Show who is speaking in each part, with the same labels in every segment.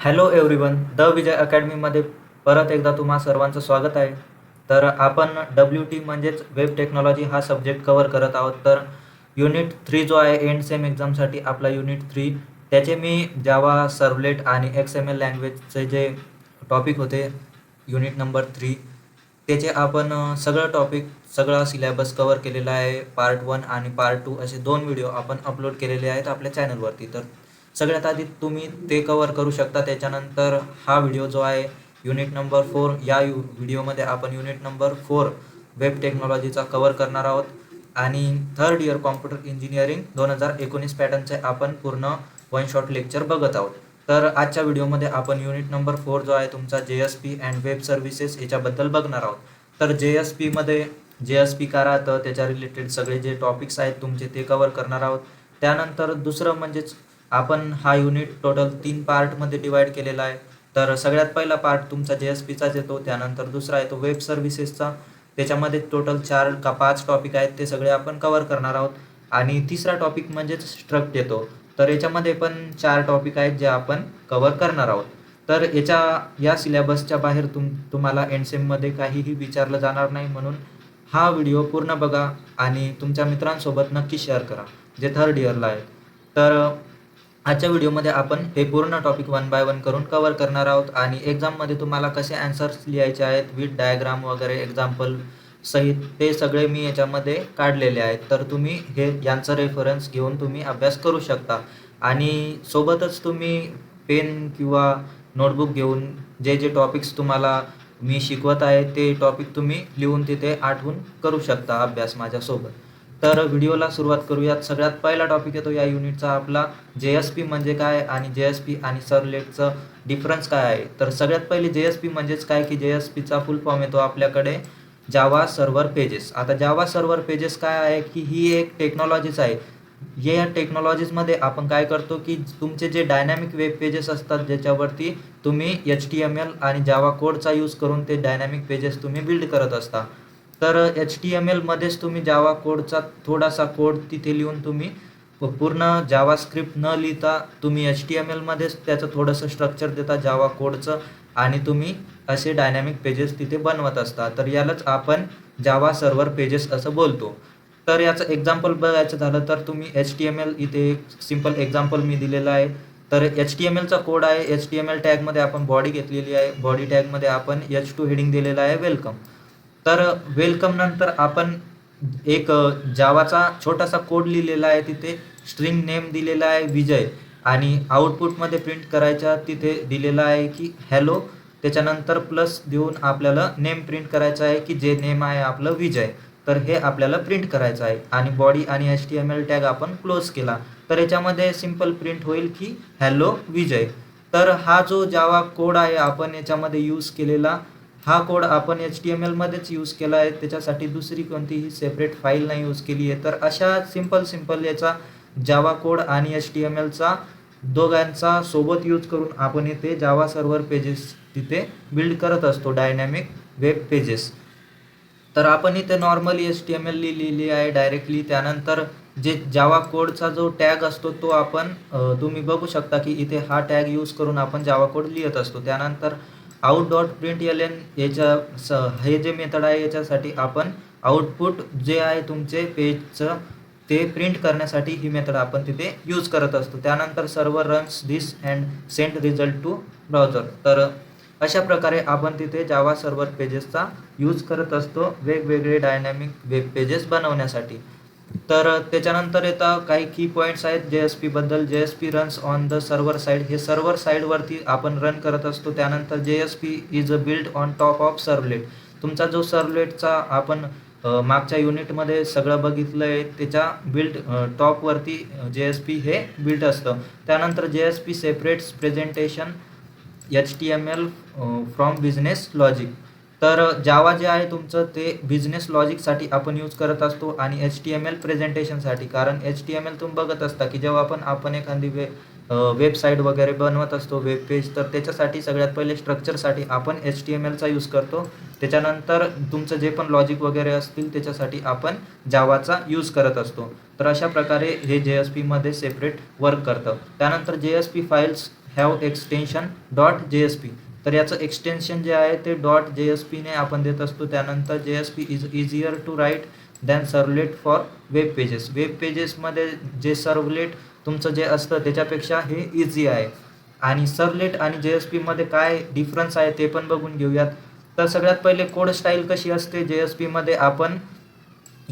Speaker 1: Hello everyone, the विजय अकॅडमीमध्ये परत एकदा तुम्हा सर्वांचं स्वागत आहे. तर आपण WT म्हणजेच वेब टेक्नॉलॉजी हा सब्जेक्ट कव्हर करत आहोत. तर युनिट 3 जो आहे एंड सेम एक्झामसाठी आपला युनिट 3, त्याचे मी जावा, सर्वलेट आणि XML लँग्वेजचे जे टॉपिक होते युनिट नंबर 3, त्याचे आपण सगळं टॉपिक सगळा सिलेबस कव्हर केलेला आहे. पार्ट 1 आणि पार्ट 2 असे 2 व्हिडिओ आपण अपलोड केलेले आहेत आपल्या चॅनलवरती. तर सगळ्यात आधी तुम्ही ते कव्हर करू शकता. त्याच्यानंतर हा व्हिडिओ जो आहे युनिट नंबर 4, या व्हिडिओमध्ये आपण युनिट नंबर 4 वेब टेक्नॉलॉजीचा कव्हर करणार आहोत आणि थर्ड इयर कॉम्प्युटर इंजिनिअरिंग 2019 पॅटर्नचे आपण पूर्ण वन शॉट लेक्चर बघत आहोत. तर आजच्या व्हिडिओमध्ये आपण युनिट नंबर 4 जो आहे तुमचा JSP अँड वेब सर्व्हिसेस याच्याबद्दल बघणार आहोत. तर JSPमध्ये JSP का राहतं, त्याच्या रिलेटेड सगळे जे टॉपिक्स आहेत तुमचे ते कव्हर करणार आहोत. त्यानंतर दुसरं म्हणजेच आपण हा युनिट टोटल 3 पार्टमध्ये डिवाइड केलेला आहे. तर सगळ्यात पहिला पार्ट तुमचा JSPचाच येतो, त्यानंतर दुसरा येतो वेब सर्व्हिसेसचा. त्याच्यामध्ये टोटल 4 का 5 टॉपिक आहेत, ते सगळे आपण कव्हर करणार आहोत. आणि तिसरा टॉपिक म्हणजेच स्ट्रक्ट येतो. तर याच्यामध्ये पण 4 टॉपिक आहेत जे आपण कव्हर करणार आहोत. तर या सिलेबसच्या बाहेर तुम्हाला एंडसेममध्ये काहीही विचारलं जाणार नाही, म्हणून हा व्हिडिओ पूर्ण बघा आणि तुमच्या मित्रांसोबत नक्की शेअर करा जे थर्ड इयरला आहेत. तर आजच्या व्हिडिओमध्ये आपण हे पूर्ण टॉपिक 1 बाय 1 करून कव्हर करणार आहोत आणि एक्झाममध्ये तुम्हाला कसे आन्सर्स लिहायचे आहेत विथ डायग्राम वगैरे एक्झाम्पल सहित ते सगळे मी याच्यामध्ये काढलेले आहेत. तर तुम्ही यांचं रेफरन्स घेऊन तुम्ही अभ्यास करू शकता आणि सोबतच तुम्ही पेन किंवा नोटबुक घेऊन जे जे टॉपिक्स तुम्हाला मी शिकवत आहे ते टॉपिक तुम्ही लिहून तिथे आठवून करू शकता अभ्यास माझ्यासोबत. तर व्हिडिओला सुरुवात करूयात. सगळ्यात पहिला टॉपिक येतो या युनिटचा आपला JSP म्हणजे काय आणि JSP आणि सर्वलेटचं डिफरन्स काय आहे. तर सगळ्यात पहिले JSP म्हणजेच काय की JSPचा फुल फॉर्म येतो आपल्याकडे जावा सर्व्हर पेजेस. आता जावा सर्व्हर पेजेस काय आहे की ही एक टेक्नॉलॉजीच आहे. या टेक्नॉलॉजीजमध्ये आपण काय करतो की तुमचे जे डायनॅमिक वेब पेजेस असतात ज्याच्यावरती तुम्ही HTML आणि जावा कोडचा यूज करून ते डायनॅमिक पेजेस तुम्ही बिल्ड करत असता. तर HTML मध्येच तुम्ही जावा कोडचा थोडासा कोड तिथे लिहून तुम्ही पूर्ण जावा स्क्रिप्ट न लिहिता तुम्ही HTML मध्येच त्याचं थोडंसं स्ट्रक्चर देता जावा कोडचं आणि तुम्ही असे डायनॅमिक पेजेस तिथे बनवत असता. तर यालाच आपण जावा सर्व्हर पेजेस असं बोलतो. तर याचं एक्झाम्पल बघायचं झालं तर तुम्ही HTML इथे एक सिंपल एक्झाम्पल मी दिलेलं आहे. तर HTMLचा कोड आहे. HTML टॅगमध्ये आपण बॉडी घेतलेली आहे. बॉडी टॅगमध्ये आपण H2 हेडिंग दिलेला आहे वेलकम. तर वेलकम नंतर आपण एक जावाचा छोटासा कोड लिहिलेला आहे. तिथे स्ट्रिंग नेम दिलेला आहे विजय आणि आउटपुटमध्ये प्रिंट करायच्या तिथे दिलेला आहे की हॅलो. त्याच्यानंतर प्लस देऊन आपल्याला नेम प्रिंट करायचं आहे की जे नेम आहे आपलं विजय. तर हे आपल्याला प्रिंट करायचं आहे आणि बॉडी आणि HTML टॅग आपण क्लोज केला तर याच्यामध्ये सिंपल प्रिंट होईल की हॅलो विजय. तर हा जो जावा कोड आहे आपण याच्यामध्ये यूज केलेला, हा कोड आपण HTML मध्येच यूज केला आहे. त्याच्यासाठी दुसरी कोणतीही सेपरेट फाईल नाही यूज केली आहे. तर अशा सिंपल याचा जावा कोड आणि HTMLचा दोघांचा सोबत यूज करून आपण इथे जावा सर्व्हर पेजेस तिथे बिल्ड करत असतो डायनॅमिक वेब पेजेस. तर आपण इथे नॉर्मली HTML लिहिलेली आहे डायरेक्टली. त्यानंतर जे जावा कोडचा जो टॅग असतो तो आपण तुम्ही बघू शकता की इथे हा टॅग यूज करून आपण जावा कोड लिहित असतो. त्यानंतर out.println हे जे मेथड आहे याच्यासाठी आपण आउटपुट जे आहे तुमचे पेजचं ते प्रिंट करण्यासाठी ही मेथड आपण तिथे यूज करत असतो. त्यानंतर server runs this and send result to browser. तर अशा प्रकारे आपण तिथे जावा सर्व्हर पेजेसचा यूज करत असतो वेगवेगळे डायनॅमिक वेब पेजेस बनवण्यासाठी. तर त्याच्यानंतर येतं काही की पॉईंट्स आहेत JSP बद्दल. JSP runs on the server side. हे सर्व्हर साईडवरती आपण रन करत असतो. त्यानंतर JSP is a build on top of servlet. तुमचा जो सर्वलेटचा आपण मागच्या युनिटमध्ये सगळं बघितलं आहे त्याच्या बिल्ड टॉपवरती JSP हे बिल्ड असतं. त्यानंतर JSP separates presentation HTML from business logic. तर जावा जे आहे तुमचं ते बिझनेस लॉजिकसाठी आपण यूज करत असतो आणि HTML प्रेझेंटेशनसाठी. कारण HTML तुम्ही बघत असता की जेव्हा आपण एखादी वेबसाईट वगैरे बनवत असतो वेब पेज, तर त्याच्यासाठी सगळ्यात पहिले स्ट्रक्चरसाठी आपण HTMLचा यूज करतो. त्याच्यानंतर तुमचं जे पण लॉजिक वगैरे असतील त्याच्यासाठी आपण जावाचा यूज करत असतो. तर अशा प्रकारे हे JSPमध्ये सेपरेट वर्क करतं. त्यानंतर JSP files have extension .jsp. तर याचं एक्सटेन्शन जे आहे ते .jsp ने आपण देत असतो. त्यानंतर JSP is easier to write than servlet for web pages. Web पेजेसमध्ये जे सर्व्हलेट तुमचं जे असतं त्याच्यापेक्षा हे इझी आहे. आणि सर्व्हलेट आणि JSPमध्ये काय डिफरन्स आहे ते पण बघून घेऊयात. तर सगळ्यात पहिले कोड स्टाईल कशी असते. JSPमध्ये आपण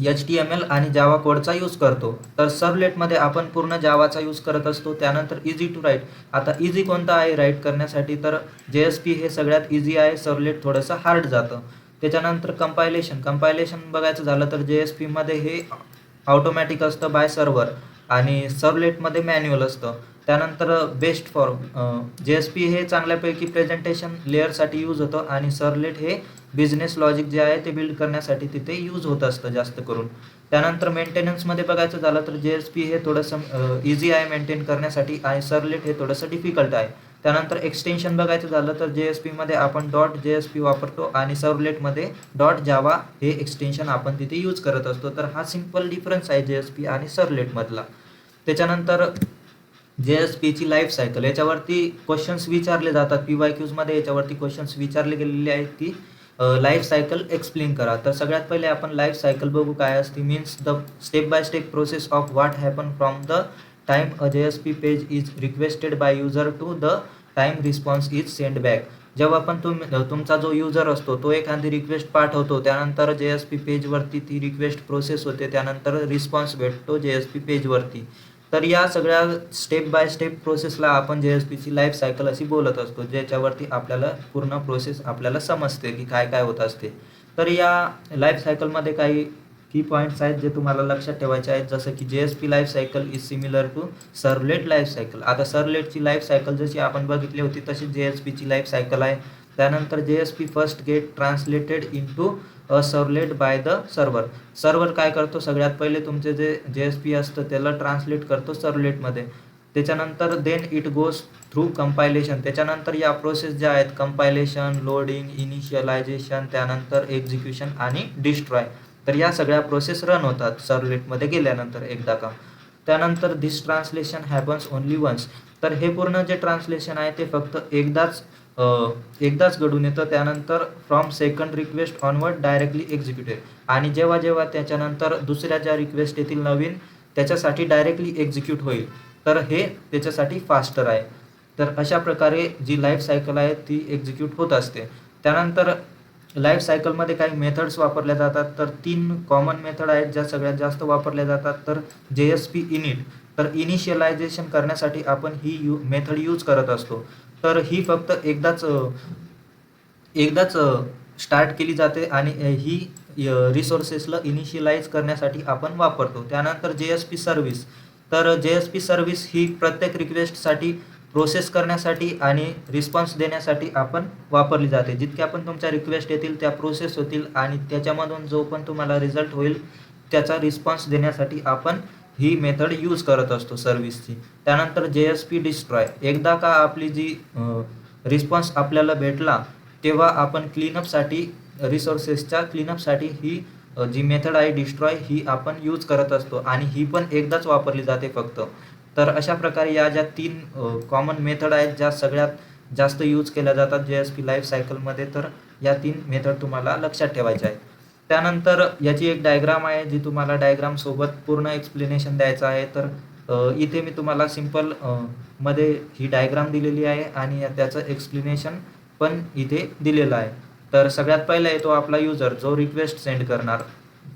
Speaker 1: HTML आणि जावा कोडचा यूज करतो. तर सर्व्हलेटमध्ये आपण पूर्ण जावाचा यूज करत असतो. त्यानंतर इझी टू राईट. आता इझी कोणता आहे राईट करण्यासाठी, तर JSP हे सगळ्यात इझी आहे, सर्व्हलेट थोडंसं हार्ड जातं. त्याच्यानंतर कंपायलेशन बघायचं झालं तर JSPमध्ये हे ऑटोमॅटिक असतं बाय सर्व्हर आणि सर्व्हलेटमध्ये मॅन्युअल असतं. त्यानंतर बेस्ट फॉर JSP हे चांगल्यापैकी प्रेझेंटेशन लेअरसाठी यूज होतं आणि सर्व्हलेट हे बिझनेस लॉजिक जे आहे ते बिल्ड करण्यासाठी तिथे यूज होत असतं जास्त करून. त्यानंतर मेंटेनन्समध्ये बघायचं झालं तर JSP हे थोडंसं इझी आहे मेंटेन करण्यासाठी आणि सर्व्हलेट हे थोडंसं डिफिकल्ट आहे. त्यानंतर एक्सटेन्शन बघायचं झालं तर JSPमध्ये आपण .jsp वापरतो आणि सर्व्हलेटमध्ये .java हे एक्सटेन्शन आपण तिथे यूज करत असतो. तर हा सिंपल डिफरन्स आहे JSP आणि सर्व्हलेटमधला. त्याच्यानंतर JSPची लाईफ सायकल, याच्यावरती क्वेश्चन्स विचारले जातात PYQमध्ये, याच्यावरती क्वेश्चन्स विचारले गेलेले आहेत की लाईफ सायकल एक्सप्लेन करा. तर सगळ्यात पहिले आपण लाईफ सायकल बघू काय असते. Means the step by step process of what happen from the time a JSP page is requested by user to the time response is send back. जेव्हा पण तुमचा जो युजर असतो तो एखादी रिक्वेस्ट पाठवतो, त्यानंतर JSP पेजवरती ती रिक्वेस्ट प्रोसेस होते, त्यानंतर रिस्पॉन्स भेटतो JSP पेजवरती. तर या सगळ्या स्टेप बाय स्टेप प्रोसेसला आपण JSPची लाईफ सायकल अशी बोलत असतो, ज्याच्यावरती आपल्याला पूर्ण प्रोसेस आपल्याला समजते की काय काय होत असते. तर या लाईफ सायकलमध्ये काही की पॉईंट्स आहेत जे तुम्हाला लक्षात ठेवायचे आहेत. जसं की JSP life cycle is similar to servlet life cycle. आता सर्व्हलेटची लाईफ सायकल जशी आपण बघितली होती तशी JSPची लाईफ सायकल आहे. त्यानंतर JSP first get translated into a servlet by the server. Server काय करतो, सगळ्यात पहिले तुमचे जे JSP असतं त्याला ट्रान्सलेट करतो सर्व्हलेटमध्ये. त्याच्यानंतर then it goes through compilation. त्याच्यानंतर या प्रोसेस ज्या आहेत कंपायलेशन, लोडिंग, इनिशियलायझेशन, त्यानंतर एक्झिक्युशन आणि डिस्ट्रॉय. तर या सगळ्या प्रोसेस रन होतात सर्व्हलेटमध्ये गेल्यानंतर एकदा का. त्यानंतर दिस ट्रान्सलेशन हॅपन्स ओनली वन्स. तर हे पूर्ण जे ट्रान्सलेशन आहे ते फक्त एकदाच घडून येतं. त्यानंतर from second request onward directly executed. आणि जेव्हा जेव्हा त्याच्यानंतर दुसऱ्या ज्या रिक्वेस्ट येतील नवीन त्याच्यासाठी डायरेक्टली एक्झिक्यूट होईल. तर हे त्याच्यासाठी फास्टर आहे. तर अशा प्रकारे जी लाईफ सायकल आहे ती एक्झिक्यूट होत असते. त्यानंतर लाईफ सायकलमध्ये काही मेथड्स वापरल्या जातात. तर 3 कॉमन मेथड आहेत ज्या सगळ्यात जास्त वापरल्या जातात. तर JSP इनिट. तर इनिशियलायझेशन करण्यासाठी आपण ही मेथड यूज करत असतो. तर ही फक्त एकदाच स्टार्ट केली जाते आणि ही रिसोर्सेसला इनिशियलाइज करण्यासाठी आपण वापरतो. त्यानंतर JSP सर्व्हिस. तर JSP सर्व्हिस ही प्रत्येक रिक्वेस्टसाठी प्रोसेस करण्यासाठी आणि रिस्पॉन्स देण्यासाठी आपण वापरली जाते. जितक्या पण तुमच्या रिक्वेस्ट येतील त्या प्रोसेस होतील आणि त्याच्यामधून जो पण तुम्हाला रिझल्ट होईल त्याचा रिस्पॉन्स देण्यासाठी आपण ही मेथड यूज करत असतो सर्व्हिसची. त्यानंतर JSP डिस्ट्रॉय. एकदा का आपली जी रिस्पॉन्स आपल्याला भेटला तेव्हा आपण क्लीनअपसाठी, रिसोर्सेसच्या क्लीनअपसाठी ही जी मेथड आहे डिस्ट्रॉय ही आपण यूज करत असतो आणि ही पण एकदाच वापरली जाते फक्त. तर अशा प्रकारे या ज्या 3 कॉमन मेथड आहेत ज्या सगळ्यात जास्त यूज केल्या जातात JSP लाईफ सायकलमध्ये, तर या 3 मेथड तुम्हाला लक्षात ठेवायच्या आहेत. त्यानंतर याची एक डायग्राम आहे जी तुम्हाला डायग्रामसोबत पूर्ण एक्सप्लेनेशन द्यायचं आहे. तर इथे मी तुम्हाला सिम्पल मध्ये ही डायग्राम दिलेली आहे आणि त्याचं एक्सप्लेनेशन पण इथे दिलेलं आहे. तर सगळ्यात पहिला येतो आपला युजर जो रिक्वेस्ट सेंड करणार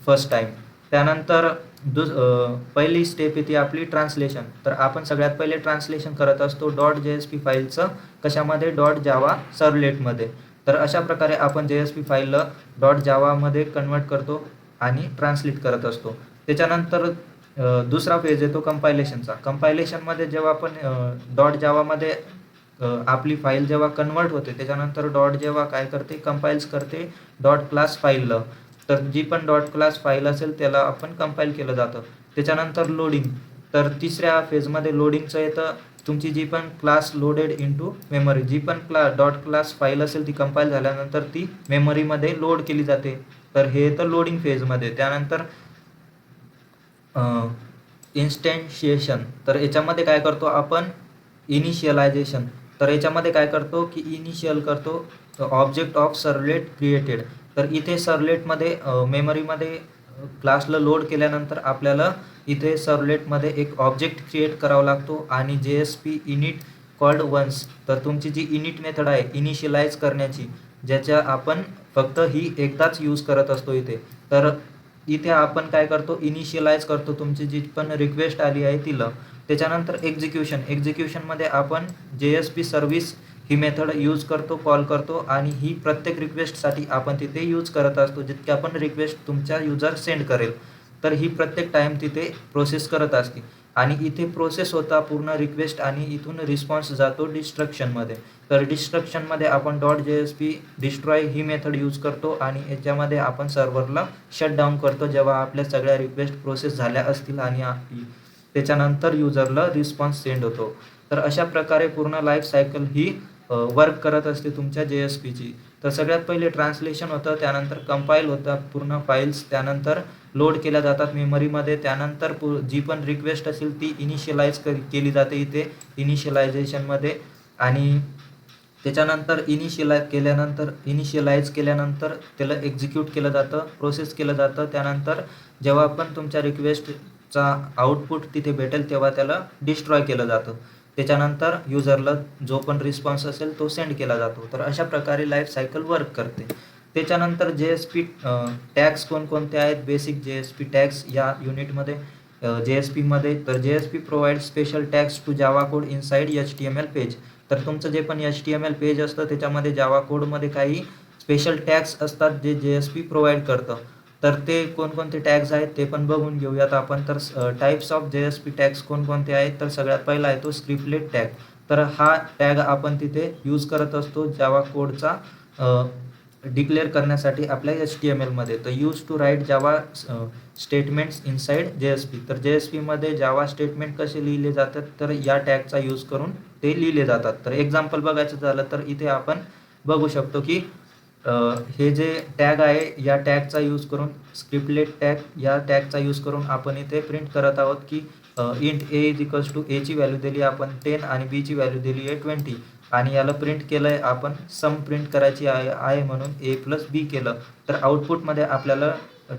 Speaker 1: फर्स्ट टाईम. त्यानंतर पहिली स्टेप येते आपली ट्रान्सलेशन. तर आपण सगळ्यात पहिले ट्रान्सलेशन करत असतो .jsp फाईलचं कशामध्ये, .java सर्व्हलेटमध्ये. तर अशा प्रकारे आपण JSP फाईलला .javaमध्ये कन्वर्ट करतो आणि ट्रान्सलेट करत असतो. त्याच्यानंतर दुसरा फेज येतो कंपायलेशनचा. कंपायलेशनमध्ये जेव्हा आपण .javaमध्ये आपली फाईल जेव्हा कन्वर्ट होते त्याच्यानंतर .java काय करते, कंपाइल्स करते .class फाईलला. तर जी पण .class फाईल असेल त्याला आपण कंपाईल केलं जातं. त्याच्यानंतर लोडिंग. तर तिसऱ्या फेजमध्ये लोडिंगचं येतं. तुमची जी पण क्लास लोडेड इनटू मेमरी, जी पण .class फाईल असेल ती कंपाईल झाल्यानंतर ती मेमरीमध्ये लोड केली जाते. तर हे येतं लोडिंग फेजमध्ये. त्यानंतर इन्स्टॅन्शिएशन. तर याच्यामध्ये काय करतो आपण, इनिशियलायझेशन. तर याच्यामध्ये काय करतो की इनिशियल करतो ऑब्जेक्ट ऑफ सर्वलेट क्रिएटेड. तर इथे सर्वलेटमध्ये मेमरीमध्ये क्लासला लोड केल्यानंतर आपल्याला इथे सर्वलेटमध्ये एक ऑब्जेक्ट क्रिएट करावा लागतो आणि JSP init कॉल्ड वन्स. तर तुमची जी इनिट मेथड आहे इनिशियलाइज करण्याची, ज्याच्या आपण फक्त ही एकदाच यूज करत असतो इथे. तर इथे आपण काय करतो इनिशियलाइज करतो तुमची जी पण रिक्वेस्ट आली आहे तिला. त्याच्यानंतर एक्झिक्युशनमध्ये आपण JSP सर्व्हिस ही मेथड यूज करतो, कॉल करतो आणि ही प्रत्येक रिक्वेस्टसाठी आपण तिथे यूज करत असतो. जितके आपण रिक्वेस्ट तुमच्या युजर सेंड करेल तर ही प्रत्येक टाईम तिथे प्रोसेस करत असते. आणि इथे प्रोसेस होता पूर्ण रिक्वेस्ट आणि इथून रिस्पॉन्स जातो डिस्ट्रक्शनमध्ये. तर डिस्ट्रक्शनमध्ये आपण .jsp डिस्ट्रॉय ही मेथड यूज करतो आणि याच्यामध्ये आपण सर्व्हरला शट डाऊन करतो जेव्हा आपल्या सगळ्या रिक्वेस्ट प्रोसेस झाल्या असतील आणि त्याच्यानंतर युजरला रिस्पॉन्स सेंड होतो. तर अशा प्रकारे पूर्ण लाईफ सायकल ही वर्क करत असते तुमच्या JSPची. तर सगळ्यात पहिले ट्रान्सलेशन होतं, त्यानंतर कंपाईल होतं पूर्ण फाईल्स, त्यानंतर लोड केल्या जातात मेमरीमध्ये, त्यानंतर जी पण रिक्वेस्ट असेल ती इनिशियलाइज केली जाते इथे इनिशियलायझेशनमध्ये. आणि त्याच्यानंतर इनिशियलाइज केल्यानंतर त्याला एक्झिक्यूट केलं जातं, प्रोसेस केलं जातं. त्यानंतर जेव्हा पण तुमच्या रिक्वेस्टचा आउटपुट तिथे भेटेल तेव्हा त्याला डिस्ट्रॉय केलं जातं. त्याच्यानंतर युजरला जो पण रिस्पॉन्स असेल तो सेंड केला जातो. तर अशा प्रकारे लाईफ सायकल वर्क करते. त्याच्यानंतर JSP टॅग्स कोणकोणते आहेत, बेसिक JSP टॅग्स या युनिटमध्ये JSPमध्ये. तर JSP provide special tags to Java code inside HTML page. तर तुमचं जे पण HTML पेज असतं त्याच्यामध्ये जावा कोडमध्ये काही स्पेशल टॅग्स असतात जे JSP प्रोव्हाइड करतं. तर ते कोणकोणते टॅग्स आहेत ते पण बघून घेऊयात आपण. तर टाईप्स ऑफ JSP टॅग्स कोणकोणते आहेत, तर सगळ्यात पहिला आहे तो स्क्रिप्टलेट टॅग. तर हा टॅग आपण तिथे यूज करत असतो जावा कोडचा डिक्लेअर करण्यासाठी आपल्या HTMLमध्ये. तर use to write Java statements inside JSP. तर JSPमध्ये जावा स्टेटमेंट कसे लिहिले जातात तर या टॅगचा यूज करून ते लिहिले जातात. तर एक्झाम्पल बघायचं झालं तर इथे आपण बघू शकतो की हे जे टॅग आहे या टॅगचा यूज करून स्क्रिप्टलेट टॅग या टॅगचा यूज करून आपण इथे प्रिंट करत आहोत की int a is equals to a ची व्हॅल्यू दिली आपण 10 आणि b ची व्हॅल्यू दिली आहे 20 आणि याला प्रिंट केलं आहे आपण सम प्रिंट करायची आहे म्हणून a प्लस b केलं. तर आउटपुटमध्ये आपल्याला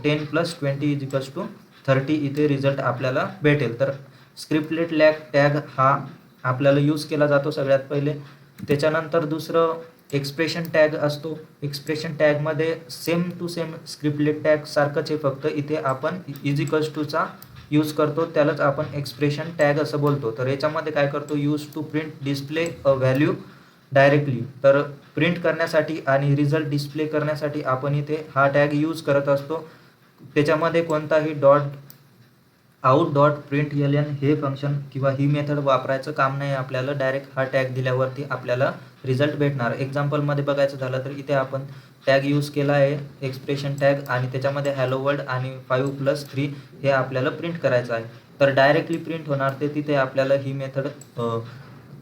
Speaker 1: 10 प्लस 20 इज इक्वल्स टू 30 इथे रिझल्ट आपल्याला भेटेल. तर स्क्रिप्टलेट टॅग हा आपल्याला यूज केला जातो सगळ्यात पहिले. त्याच्यानंतर दुसरं एक्सप्रेशन टॅग असतो. एक्सप्रेशन टॅगमध्ये same to same scriptlet tag सारखंच आहे, फक्त इथे आपण इज इक्वल्स टूचा यूज करतो, त्यालाच आपण एक्सप्रेशन टॅग असं बोलतो. तर याच्यामध्ये काय करतो use to print display a value directly. तर प्रिंट करण्यासाठी आणि रिझल्ट डिस्प्ले करण्यासाठी आपण इथे हा टॅग यूज करत असतो. त्याच्यामध्ये कोणताही out.println हे फंक्शन किंवा ही मेथड वापरायचं काम नाही आपल्याला. डायरेक्ट हा टॅग दिल्यावरती आपल्याला रिझल्ट भेटणार. एक्झाम्पलमध्ये बघायचं झालं तर इथे आपण टॅग यूज केला आहे एक्सप्रेशन टॅग आणि त्याच्यामध्ये हॅलो वर्ल्ड आणि 5+3 हे आपल्याला प्रिंट करायचं आहे. तर डायरेक्टली प्रिंट होणार ते, तिथे आपल्याला ही मेथड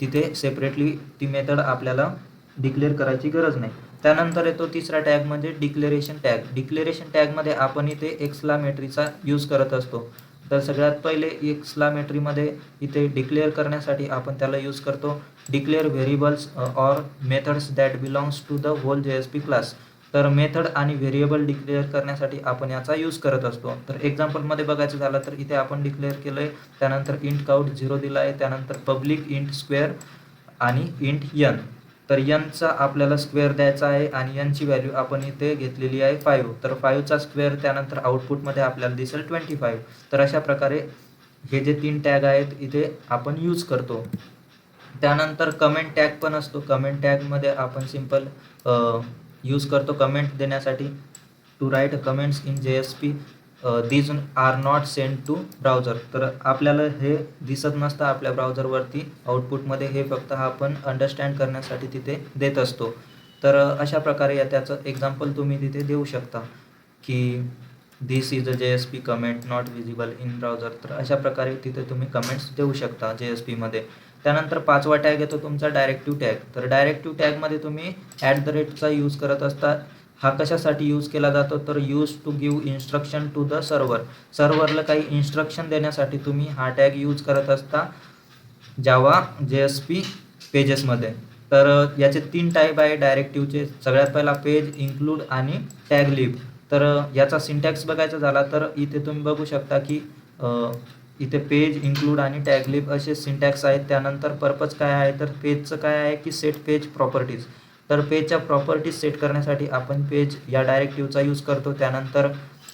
Speaker 1: तिथे सेपरेटली ती मेथड आपल्याला डिक्लेअर करायची गरज नाही. त्यानंतर येतो तिसरा टॅग म्हणजे डिक्लेरेशन टॅग. डिक्लेरेशन टॅगमध्ये आपण इथे एक्सक्लामेटरीचा यूज करत असतो. तर सगळ्यात पहिले एक्सक्लामेटरीमध्ये इथे डिक्लेअर करण्यासाठी आपण त्याला यूज करतो declare variables or methods that belongs to the whole JSP class. तर मेथड आणि व्हेरिएबल डिक्लेअर करण्यासाठी आपण याचा यूज करत असतो. तर एक्झाम्पलमध्ये बघायचं झालं तर इथे आपण डिक्लेअर केलं आहे, त्यानंतर इंट काउंट 0 दिला आहे, त्यानंतर पब्लिक इंट स्क्वेअर आणि इंट n. तर nचा आपल्याला स्क्वेअर द्यायचा आहे आणि nची व्हॅल्यू आपण इथे घेतलेली आहे 5. तर 5चा स्क्वेअर त्यानंतर आउटपुटमध्ये आपल्याला दिसेल 25. तर अशा प्रकारे हे जे 3 टॅग आहेत इथे आपण यूज करतो. त्यानंतर कमेंट टॅग पण असतो. कमेंट टॅगमध्ये आपण सिम्पल यूज करतो कमेंट देण्यासाठी to write comments in JSP these are not send to browser. तर आपल्याला हे दिसत नसतं आपल्या ब्राउझरवरती आउटपुटमध्ये, हे फक्त आपण अंडरस्टँड करण्यासाठी तिथे देत असतो. तर अशा प्रकारे त्याचं एक्झाम्पल तुम्ही तिथे देऊ शकता की this is a JSP comment not visible in browser. तर अशा प्रकारे तिथे तुम्ही कमेंट्स देऊ शकता JSPमध्ये. त्यानंतर 5वा टॅग येतो तुमचा डायरेक्टिव्ह टॅग. तर डायरेक्टिव्ह टॅगमध्ये तुम्ही @ यूज करत असता. हा कशासाठी यूज केला जातो तर use to give instruction to the server. सर्व्हरला काही इन्स्ट्रक्शन देण्यासाठी तुम्ही हा टॅग यूज करत असता जावा JSP पेजेसमध्ये. तर याचे 3 टाईप आहे डायरेक्टिव्हचे. सगळ्यात पहिला पेज, इन्क्लूड आणि टॅग लिब. तर याचा सिंटॅक्स बघायचा झाला तर इथे तुम्ही बघू शकता की इथे पेज, इन्क्लूड आणि टॅग लिब असे सिंटॅक्स आहेत. त्यानंतर पर्पज काय आहे तर पेजचं काय आहे की सेट पेज प्रॉपर्टीज. तर पेजच्या प्रॉपर्टीज सेट करण्यासाठी आपण पेज या डायरेक्टिव्हचा यूज करतो. त्यानंतर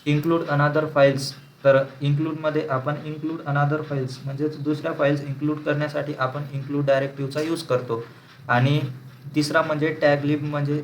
Speaker 1: इन्क्लूड अनादर फाईल्स. तर इन्क्लूडमध्ये आपण इन्क्लूड अनादर फाईल्स म्हणजेच दुसऱ्या फाईल्स इन्क्लूड करण्यासाठी आपण इन्क्लूड डायरेक्टिव्हचा यूज करतो. आणि तिसरा म्हणजे टॅग लिब, म्हणजे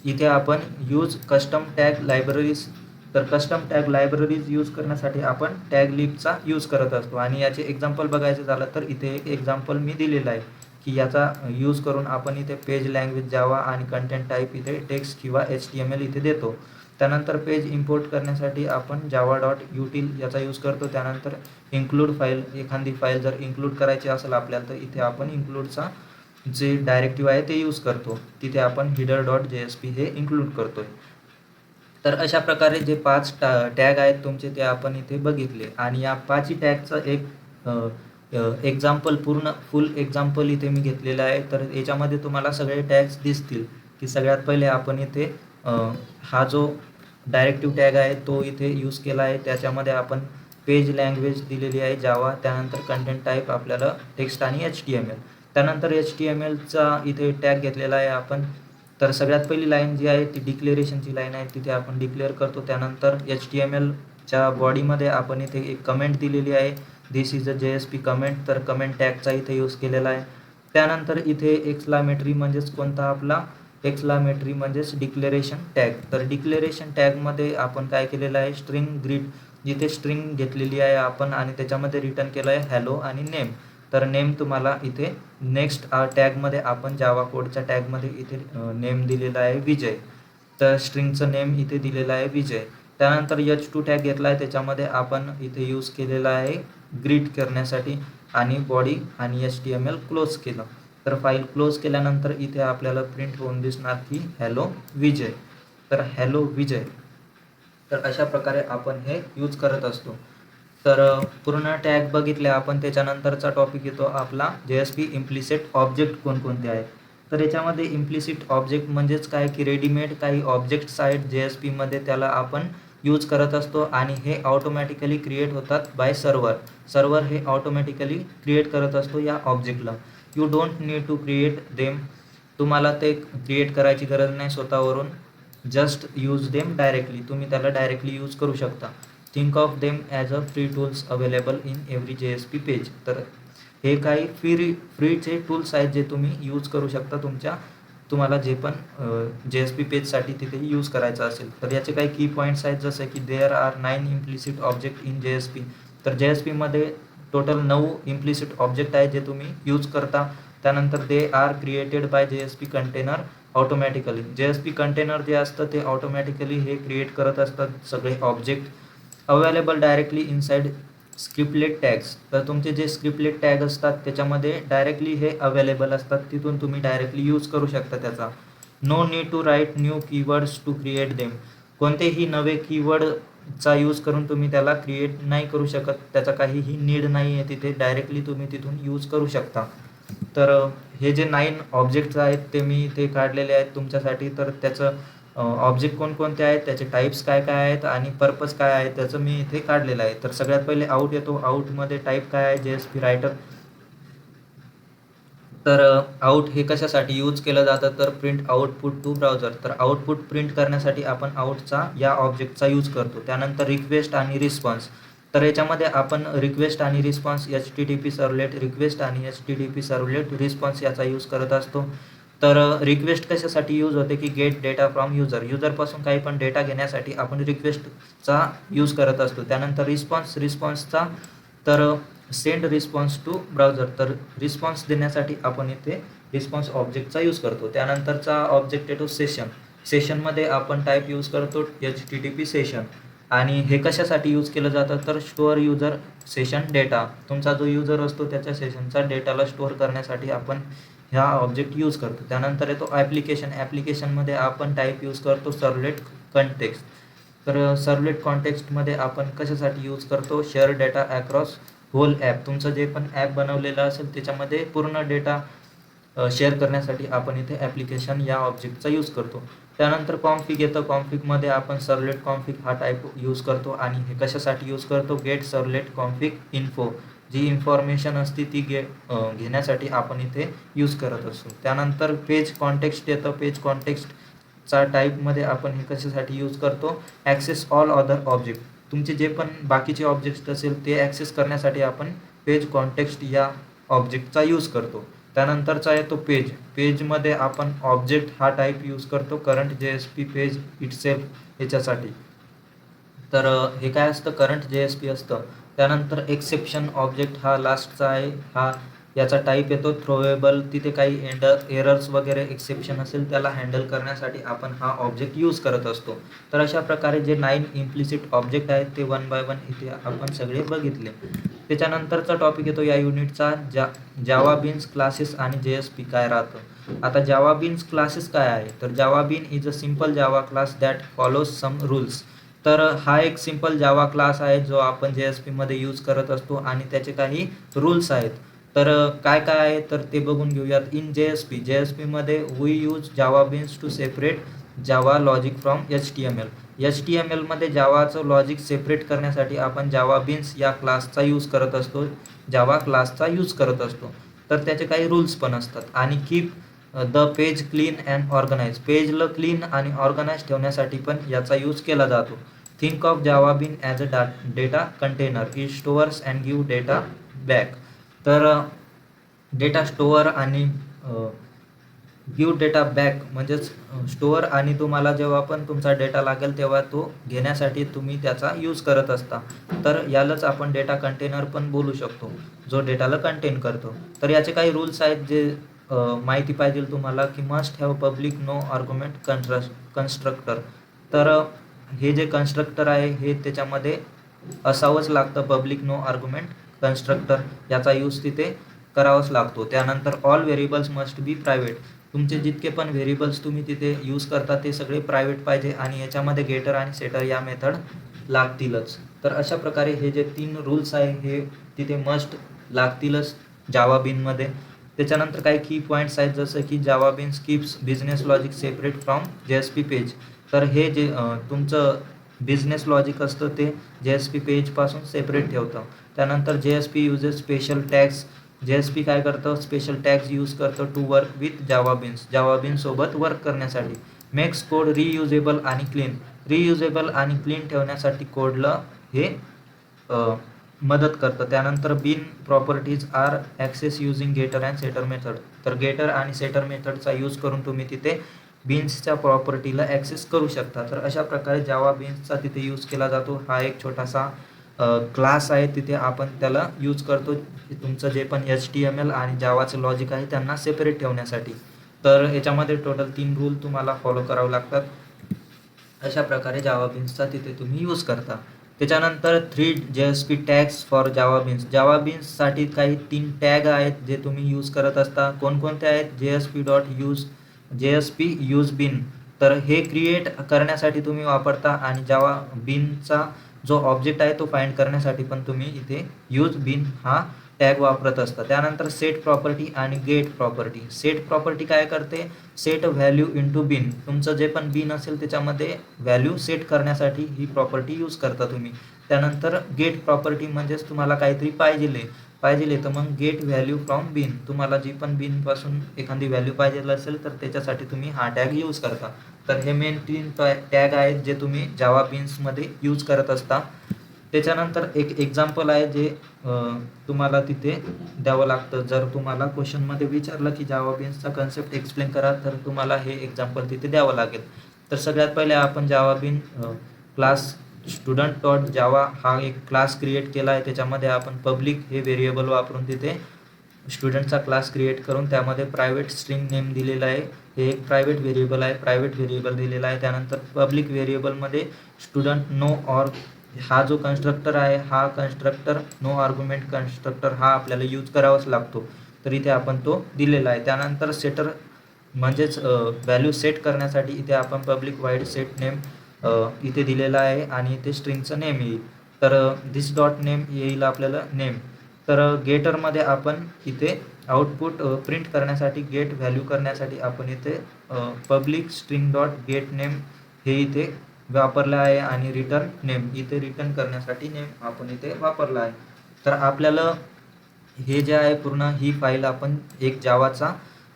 Speaker 1: इथे आपण यूज कस्टम टॅग लायब्ररीज. तर कस्टम टॅग लायब्ररीज यूज करण्यासाठी आपण टॅग लिबचा यूज करत असतो. आणि याचे एक्झाम्पल बघायचं झालं तर इथे एक एक्झाम्पल मी दिलेलं आहे की याचा यूज करून आपण इथे पेज लँग्वेज जावा आणि कंटेंट टाईप इथे टेक्स्ट किंवा HTML इथे देतो. त्यानंतर पेज इम्पोर्ट करण्यासाठी आपण java.util याचा यूज करतो. त्यानंतर इन्क्लूड फाईल, एखादी फाईल जर इन्क्लूड करायची असेल आपल्याला तर इथे आपण इन्क्लूडचा जे डायरेक्टिव्ह आहे ते यूज करतो. तिथे आपण header.jsp हे इन्क्लूड करतोय. तर अशा प्रकारे जे 5 टॅग आहेत तुमचे ते आपण इथे बघितले. आणि या 5ही टॅगचं एक एक्झाम्पल, पूर्ण फुल एक्झाम्पल इथे मी घेतलेलं आहे. तर याच्यामध्ये तुम्हाला सगळे टॅग्स दिसतील की सगळ्यात पहिले आपण इथे हा जो डायरेक्टिव्ह टॅग आहे तो इथे यूज केला आहे. त्याच्यामध्ये आपण पेज लँग्वेज दिलेली आहे जावा. त्यानंतर कंटेंट टाईप आपल्याला टेक्स्ट आणि HTML. त्यानंतर HTMLचा इथे टॅग घेतलेला आहे आपण. तर सगळ्यात पहिली लाईन जी आहे ती डिक्लेरेशनची लाईन आहे, तिथे आपण डिक्लेअर करतो. त्यानंतर HTMLच्या बॉडीमध्ये आपण इथे एक कमेंट दिलेली आहे, दिस इज अ JSP कमेंट. तर कमेंट टॅगचा इथे यूज केलेला आहे. त्यानंतर इथे एक्सक्लामेटरी म्हणजेच कोणता आपला एक्सक्लामेटरी म्हणजेच डिक्लेरेशन टॅग. तर डिक्लेरेशन टॅगमध्ये आपण काय केलेलं आहे, स्ट्रिंग ग्रीट, जिथे स्ट्रिंग घेतलेली आहे आपण आणि त्याच्यामध्ये रिटर्न केलं आहे हॅलो आणि नेम. तर नेम तुम्हाला इथे नेक्स्ट टॅगमध्ये आपण जावा कोडच्या टॅगमध्ये इथे नेम दिलेला आहे विजय. तर स्ट्रिंगचं नेम इथे दिलेलं आहे विजय. त्यानंतर H2 टॅग घेतला आहे, त्याच्यामध्ये आपण इथे यूज केलेला आहे ग्रीट करण्यासाठी आणि बॉडी आणि HTML क्लोज केलं. तर फाईल क्लोज केल्यानंतर इथे आपल्याला प्रिंट होऊन दिसणार की हॅलो विजय. तर हॅलो विजय. तर अशा प्रकारे आपण हे यूज करत असतो. तर पूर्ण टॅग बघितले आपण. त्याच्यानंतरचा टॉपिक येतो आपला JSP इम्प्लिसिट ऑब्जेक्ट कोणकोणते आहेत. तर याच्यामध्ये इम्प्लिसिट ऑब्जेक्ट म्हणजेच काय की रेडीमेड काही ऑब्जेक्ट्स आहेत JSPमध्ये, त्याला आपण यूज करत असतो आणि हे ऑटोमॅटिकली क्रिएट होतात बाय सर्व्हर हे ऑटोमॅटिकली क्रिएट करत असतो या ऑब्जेक्टला. You don't need to create them. तुम्हाला ते क्रिएट करायची गरज नाही स्वतःवरून. Just use them directly. तुम्ही त्याला डायरेक्टली यूज करू शकता. Think of them as a free tools available in every JSP page. तर हे काही फ्रीचे टूल्स आहेत जे तुम्ही यूज करू शकता तुम्हाला जे पण JSP पेजसाठी तिथे यूज करायचं असेल. तर याचे काही की पॉईंट्स आहेत, जसं की there are 9 implicit object in JSP. तर JSPमध्ये टोटल 9 इम्प्लिसिट ऑब्जेक्ट आहेत जे तुम्ही यूज करता. त्यानंतर they are created by JSP container automatically. JSP container जे असतं ते ऑटोमॅटिकली हे क्रिएट करत असतात सगळे object. Available directly inside scriptlet tags. तर तुमचे जे स्क्रिप्टलेट टॅग असतात त्याच्यामध्ये डायरेक्टली हे अवेलेबल असतात, तिथून तुम्ही डायरेक्टली यूज करू शकता त्याचा. No need to write new keywords to create them. कोणतेही नवे कीवर्डचा यूज करून तुम्ही त्याला क्रिएट नाही करू शकत, त्याचा काहीही नीड नाही आहे तिथे. डायरेक्टली तुम्ही तिथून यूज करू शकता. तर हे जे 9 ऑब्जेक्ट्स आहेत ते मी इथे काढलेले आहेत तुमच्यासाठी. तर त्याचं ऑब्जेक्ट कोणकोणते आहेत, त्याचे टाईप्स काय काय आहेत आणि पर्पज काय आहे त्याचं मी इथे काढलेलं आहे. तर सगळ्यात पहिले आउट येतो. आउटमध्ये टाईप काय आहे, JSP रायटर. तर आउट हे कशासाठी यूज केलं जातं तर प्रिंट आउटपुट टू ब्राउझर. तर आउटपुट प्रिंट करण्यासाठी आपण आउटचा या ऑब्जेक्टचा यूज करतो. त्यानंतर रिक्वेस्ट आणि रिस्पॉन्स. तर याच्यामध्ये आपण रिक्वेस्ट आणि रिस्पॉन्स HTTP सर्व्हलेट रिक्वेस्ट आणि HTTP सर्व्हलेट रिस्पॉन्स याचा यूज करत असतो. तर रिक्वेस्ट कशासाठी यूज होते की गेट डेटा फ्रॉम युजरपासून काही पण डेटा घेण्यासाठी आपण रिक्वेस्टचा यूज करत असतो. त्यानंतर रिस्पॉन्सचा तर सेंड रिस्पॉन्स टू ब्राउझर. तर रिस्पॉन्स देण्यासाठी आपण इथे रिस्पॉन्स ऑब्जेक्टचा यूज करतो. त्यानंतरचा ऑब्जेक्ट येतो सेशनमध्ये आपण टाईप यूज करतो HTTP सेशन. आणि हे कशासाठी यूज केलं जातं तर स्टोअर युजर सेशन डेटा. तुमचा जो युजर असतो त्याच्या सेशनचा डेटाला स्टोअर करण्यासाठी आपण ह्या ऑब्जेक्ट यूज करतो. त्यानंतर येतो ॲप्लिकेशनमध्ये आपण टाईप यूज करतो सर्व्हलेट कॉन्टेक्स्ट. तर सर्व्हलेट कॉन्टेक्स्टमध्ये आपण कशासाठी यूज करतो, share data across whole app. तुमचं जे पण ॲप बनवलेलं असेल त्याच्यामध्ये पूर्ण डेटा शेअर करण्यासाठी आपण इथे ॲप्लिकेशन या ऑब्जेक्टचा यूज करतो. त्यानंतर कॉन्फिग येतं. कॉन्फिगमध्ये आपण सर्वलेट कॉन्फिग हा टाईप यूज करतो आणि हे कशासाठी यूज करतो, गेट सर्वलेट कॉन्फिग इन्फो, जी इन्फॉर्मेशन असते ती घेण्यासाठी आपण इथे यूज करत असतो. त्यानंतर पेज कॉन्टेक्स्ट येतं. पेज कॉन्टेक्स्टचा टाईपमध्ये आपण हे कशासाठी यूज करतो, ॲक्सेस ऑल अदर ऑब्जेक्ट, तुमचे जे पण बाकीचे ऑब्जेक्ट्स असेल ते ॲक्सेस करण्यासाठी आपण पेज कॉन्टेक्स्ट या ऑब्जेक्टचा यूज करतो. त्यानंतरचा आहे तो पेज. पेजमध्ये आपण ऑब्जेक्ट हा टाईप यूज करतो, करंट JSP पेज इटसेल्फ याच्यासाठी. तर हे काय असतं, करंट JSP असतं. त्यानंतर एक्सेप्शन ऑब्जेक्ट हा लास्टचा आहे. हा याचा टाईप येतो थ्रोवेबल. तिथे काही एरर्स वगैरे एक्सेप्शन असेल त्याला हँडल करण्यासाठी आपण हा ऑब्जेक्ट यूज करत असतो. तर अशा प्रकारे जे 9 इम्प्लिसिट ऑब्जेक्ट आहेत ते 1 बाय 1 इथे आपण सगळे बघितले. त्याच्यानंतरचा टॉपिक येतो या युनिटचा, जावा बीन्स क्लासेस आणि JSP काय राहतं. आता जावा बीन्स क्लासेस काय आहे, तर Java bean is a simple Java class that follows some rules. तर हा एक सिम्पल जावा क्लास आहे जो आपण JSP मध्ये यूज करत असतो आणि त्याचे काही रूल्स आहेत. तर काय काय आहे तर ते बघून घेऊयात. इन JSP मध्ये we use Java beans to separate Java logic from HTML. HTML मध्ये जावाचं लॉजिक सेपरेट करण्यासाठी आपण जावा बीन्स या क्लासचा यूज करत असतो, जावा क्लासचा यूज करत असतो. तर त्याचे काही रूल्स पण असतात. आणि keep the page clean and organise, पेजला क्लीन आणि ऑर्गनाइज ठेवण्यासाठी पण याचा यूज केला जातो. Think of Java bean as a data container, it stores and give data back. तर डेटा स्टोअर आणि गिव्ह डेटा बॅक म्हणजेच स्टोअर, आणि तुम्हाला जेव्हा पण तुमचा डेटा लागेल तेव्हा तो घेण्यासाठी तुम्ही त्याचा यूज करत असता. तर यालाच आपण डेटा कंटेनर पण बोलू शकतो, जो डेटाला कंटेन करतो. तर याचे काही रूल्स आहेत जे माहिती पाहिजे तुम्हाला, की must have public no argument constructor. तर हे जे कन्स्ट्रक्टर आहे हे त्याच्यामध्ये असावंच लागतं, पब्लिक नो आर्ग्युमेंट कन्स्ट्रक्टर याचा यूज तिथे करावाच लागतो. त्यानंतर all variables must be private, तुमचे जितके पण व्हेरिएबल्स तुम्ही तिथे यूज करता ते सगळे प्रायव्हेट पाहिजे आणि याच्यामध्ये गेटर आणि सेटर या मेथड लागतीलच. तर अशा प्रकारे हे जे 3 रूल्स आहे हे तिथे मस्ट लागतीलच जावा बीनमध्ये. त्याच्यानंतर काही की पॉईंट्स आहेत, जसं की Java beans keeps business logic separate from JSP page. तर हे जे तुमचं बिझनेस लॉजिक असतं ते JSP पेजपासून सेपरेट ठेवतं. त्यानंतर JSP uses special tags, JSP काय करतं, स्पेशल टॅग्स यूज करतं to work with Java beans सोबत वर्क करण्यासाठी. मेक्स कोड रियुजेबल आणि क्लीन, रियुजेबल आणि क्लीन ठेवण्यासाठी कोडला हे मदत करतं. त्यानंतर bean properties are access using getter and setter method, तर गेटर आणि सेटर मेथडचा यूज करून तुम्ही तिथे बीन्सच्या प्रॉपर्टीला ॲक्सेस करू शकता. तर अशा प्रकारे जावा बीन्सचा तिथे यूज केला जातो. हा एक छोटासा क्लास आहे, तिथे आपण त्याला यूज करतो तुमचं जे पण HTML आणि जावाचं लॉजिक आहे त्यांना सेपरेट ठेवण्यासाठी. तर याच्यामध्ये टोटल 3 रूल तुम्हाला फॉलो करावे लागतात. अशा प्रकारे जावा बीन्सचा तिथे तुम्ही यूज करता. त्याच्यानंतर 3 JSP tags for Java beans, Java बीन्ससाठी काही 3 टॅग आहेत जे तुम्ही यूज करत असता. कोणकोणते आहेत, JSP यूज बीन, तर हे क्रिएट करण्यासाठी तुम्ही वापरता आणि जावा बीनचा जो ऑब्जेक्ट आहे तो फाइंड करण्यासाठी पण तुम्ही इथे यूज बीन हा टॅग वापरत असता. त्यानंतर सेट प्रॉपर्टी आणि गेट प्रॉपर्टी. सेट प्रॉपर्टी काय करते, सेट व्हॅल्यू इंटू बीन, तुमचं जे पण बीन असेल त्याच्यामध्ये व्हॅल्यू सेट करण्यासाठी ही प्रॉपर्टी यूज करता तुम्ही. त्यानंतर गेट प्रॉपर्टी म्हणजेच तुम्हाला काहीतरी पाहिजे तर मग गेट व्हॅल्यू फ्रॉम बीन, तुम्हाला जी पण बीनपासून एखादी व्हॅल्यू पाहिजे असेल तर त्याच्यासाठी तुम्ही हा टॅग यूज करता. तर हे मेन 3 टॅग आहेत जे तुम्ही जावा बीन्समध्ये यूज करत असता. त्याच्यानंतर एक एक्झाम्पल आहे जे तुम्हाला तिथे द्यावं लागतं. जर तुम्हाला क्वेश्चनमध्ये विचारलं की जावा बीन्सचा कन्सेप्ट एक्सप्लेन करा तर तुम्हाला हे एक्झाम्पल तिथे द्यावं लागेल. तर सगळ्यात पहिले आपण जावा बीन क्लास student.java हा एक क्लास क्रिएट केला आहे. त्याच्यामध्ये आपण पब्लिक हे व्हेरिएबल वापरून तिथे स्टुडंटचा क्लास क्रिएट करून त्यामध्ये प्रायव्हेट स्ट्रिंग नेम दिलेला आहे. हे एक प्रायव्हेट व्हेरिएबल आहे, प्रायव्हेट व्हेरिएबल दिलेला आहे. त्यानंतर पब्लिक व्हेरिएबलमध्ये स्टुडंट नो ऑर हा जो कन्स्ट्रक्टर आहे हा कन्स्ट्रक्टर नो आर्ग्युमेंट कन्स्ट्रक्टर हा आपल्याला यूज करावाच लागतो. तर इथे आपण तो दिलेला आहे. त्यानंतर सेटर म्हणजेच व्हॅल्यू सेट करण्यासाठी इथे आपण पब्लिक वाईड सेट नेम इथे दिलेला आहे आणि इथे स्ट्रिंगचं नेम येईल. तर दिस डॉट नेम येईल आपल्याला नेम. तर गेटरमध्ये आपण इथे आउटपुट प्रिंट करण्यासाठी गेट व्हॅल्यू करण्यासाठी आपण इथे public string dot gate name हे इथे वापरलं आहे आणि रिटर्न नेम इथे रिटर्न करण्यासाठी नेम आपण इथे वापरला आहे. तर आपल्याला हे जे आहे पूर्ण ही फाईल आपण एक जावाचा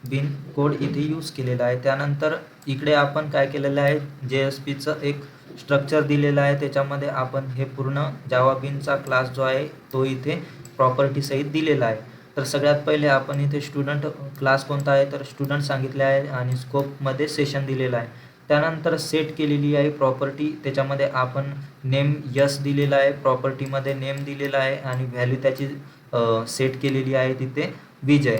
Speaker 1: बिन कोड इथे यूज केलेला आहे. त्यानंतर इकडे आपण काय केलेलं आहे, JSPचं एक स्ट्रक्चर दिलेलं आहे. त्याच्यामध्ये आपण हे पूर्ण जावा बिनचा क्लास जो आहे तो इथे प्रॉपर्टी सहित दिलेला आहे. तर सगळ्यात पहिले आपण इथे स्टुडंट क्लास कोणता आहे तर स्टुडंट सांगितले आहे आणि स्कोपमध्ये सेशन दिलेला आहे. त्यानंतर सेट केलेली आहे प्रॉपर्टी, त्याच्यामध्ये आपण नेम यस दिलेला आहे, प्रॉपर्टीमध्ये नेम दिलेला आहे आणि व्हॅल्यू त्याची सेट केलेली आहे तिथे विजय.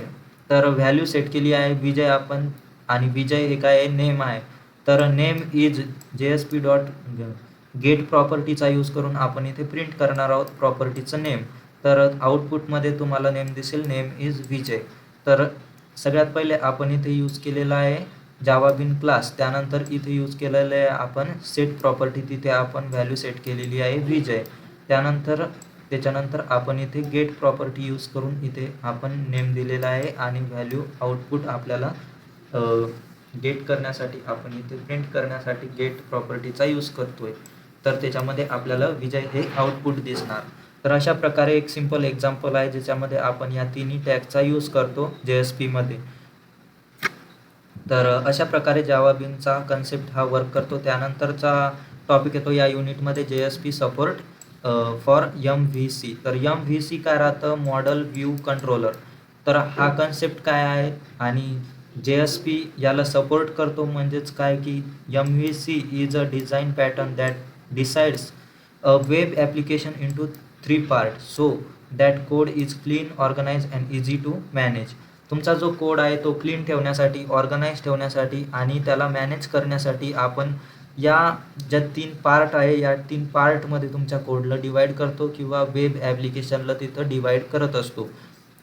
Speaker 1: तर व्हॅल्यू सेट केली आहे विजय आपण आणि विजय हे काय आहे नेम आहे. तर name is JSP dot get प्रॉपर्टीचा यूज करून आपण इथे प्रिंट करणार आहोत प्रॉपर्टीचं नेम. तर आउटपुटमध्ये तुम्हाला नेम दिसेल नेम इज विजय. तर सगळ्यात पहिले आपण इथे यूज केलेला आहे जावा बिन क्लास. त्यानंतर इथे यूज केलेलं आहे आपण सेट प्रॉपर्टी, तिथे आपण व्हॅल्यू सेट केलेली आहे विजय. त्याच्यानंतर आपण इथे गेट प्रॉपर्टी यूज करून इथे आपण नेम दिलेला आहे आणि व्हॅल्यू आउटपुट आपल्याला गेट करण्यासाठी आपण इथे प्रिंट करण्यासाठी गेट प्रॉपर्टीचा यूज करतोय. तर त्याच्यामध्ये आपल्याला विजय हे आउटपुट दिसणार. तर अशा प्रकारे एक सिंपल एक्झाम्पल आहे ज्याच्यामध्ये आपण या तिन्ही टॅगचा यूज करतो JSPमध्ये. तर अशा प्रकारे जावा बिनचा कन्सेप्ट हा वर्क करतो. त्यानंतरचा टॉपिक येतो या युनिटमध्ये JSP सपोर्ट फॉर MVC. तर MVC काय राहतं, मॉडेल व्ह्यू कंट्रोलर. तर हा कन्सेप्ट काय आहे आणि JSP याला सपोर्ट करतो म्हणजेच काय की MVC is a design pattern that decides a web application into 3 part so that code is clean, organize and easy to manage. तुमचा जो कोड आहे तो क्लीन ठेवण्यासाठी, ऑर्गनाइज ठेवण्यासाठी आणि त्याला मॅनेज करण्यासाठी आपण या ज्या 3 पार्ट आहे या 3 पार्टमध्ये तुमच्या कोडला डिवाईड करतो किंवा वेब ॲप्लिकेशनला तिथं डिवाईड करत असतो.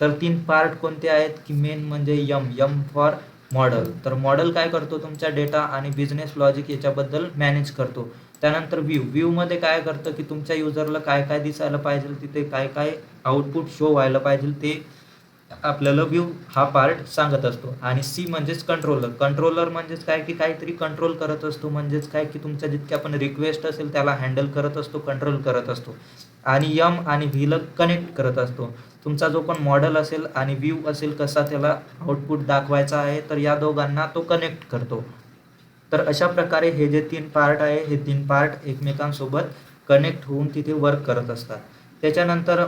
Speaker 1: तर 3 पार्ट कोणते आहेत की मेन म्हणजे एम फॉर मॉडेल. तर मॉडेल काय करतो, तुमच्या डेटा आणि बिझनेस लॉजिक याच्याबद्दल मॅनेज करतो. त्यानंतर व्ह्यूमध्ये काय करतं की तुमच्या युजरला काय काय दिसायला पाहिजे, तिथे काय काय आउटपुट शो व्हायला पाहिजे ते आपल्याला व्ह्यू हा पार्ट सांगत असतो. आणि सी म्हणजेच कंट्रोलर म्हणजेच काय की काहीतरी कंट्रोल करत असतो, म्हणजेच काय की तुमच्या जितक्या पण रिक्वेस्ट असेल त्याला हँडल करत असतो, कंट्रोल करत असतो. आणि एम आणि व्हीला कनेक्ट करत असतो. तुमचा जो पण मॉडेल असेल आणि व्ह्यू असेल कसा त्याला आउटपुट दाखवायचा आहे तर या दोघांना तो कनेक्ट करतो. तर अशा प्रकारे हे जे 3 पार्ट आहे हे 3 पार्ट एकमेकांसोबत कनेक्ट होऊन तिथे वर्क करत असतात. त्याच्यानंतर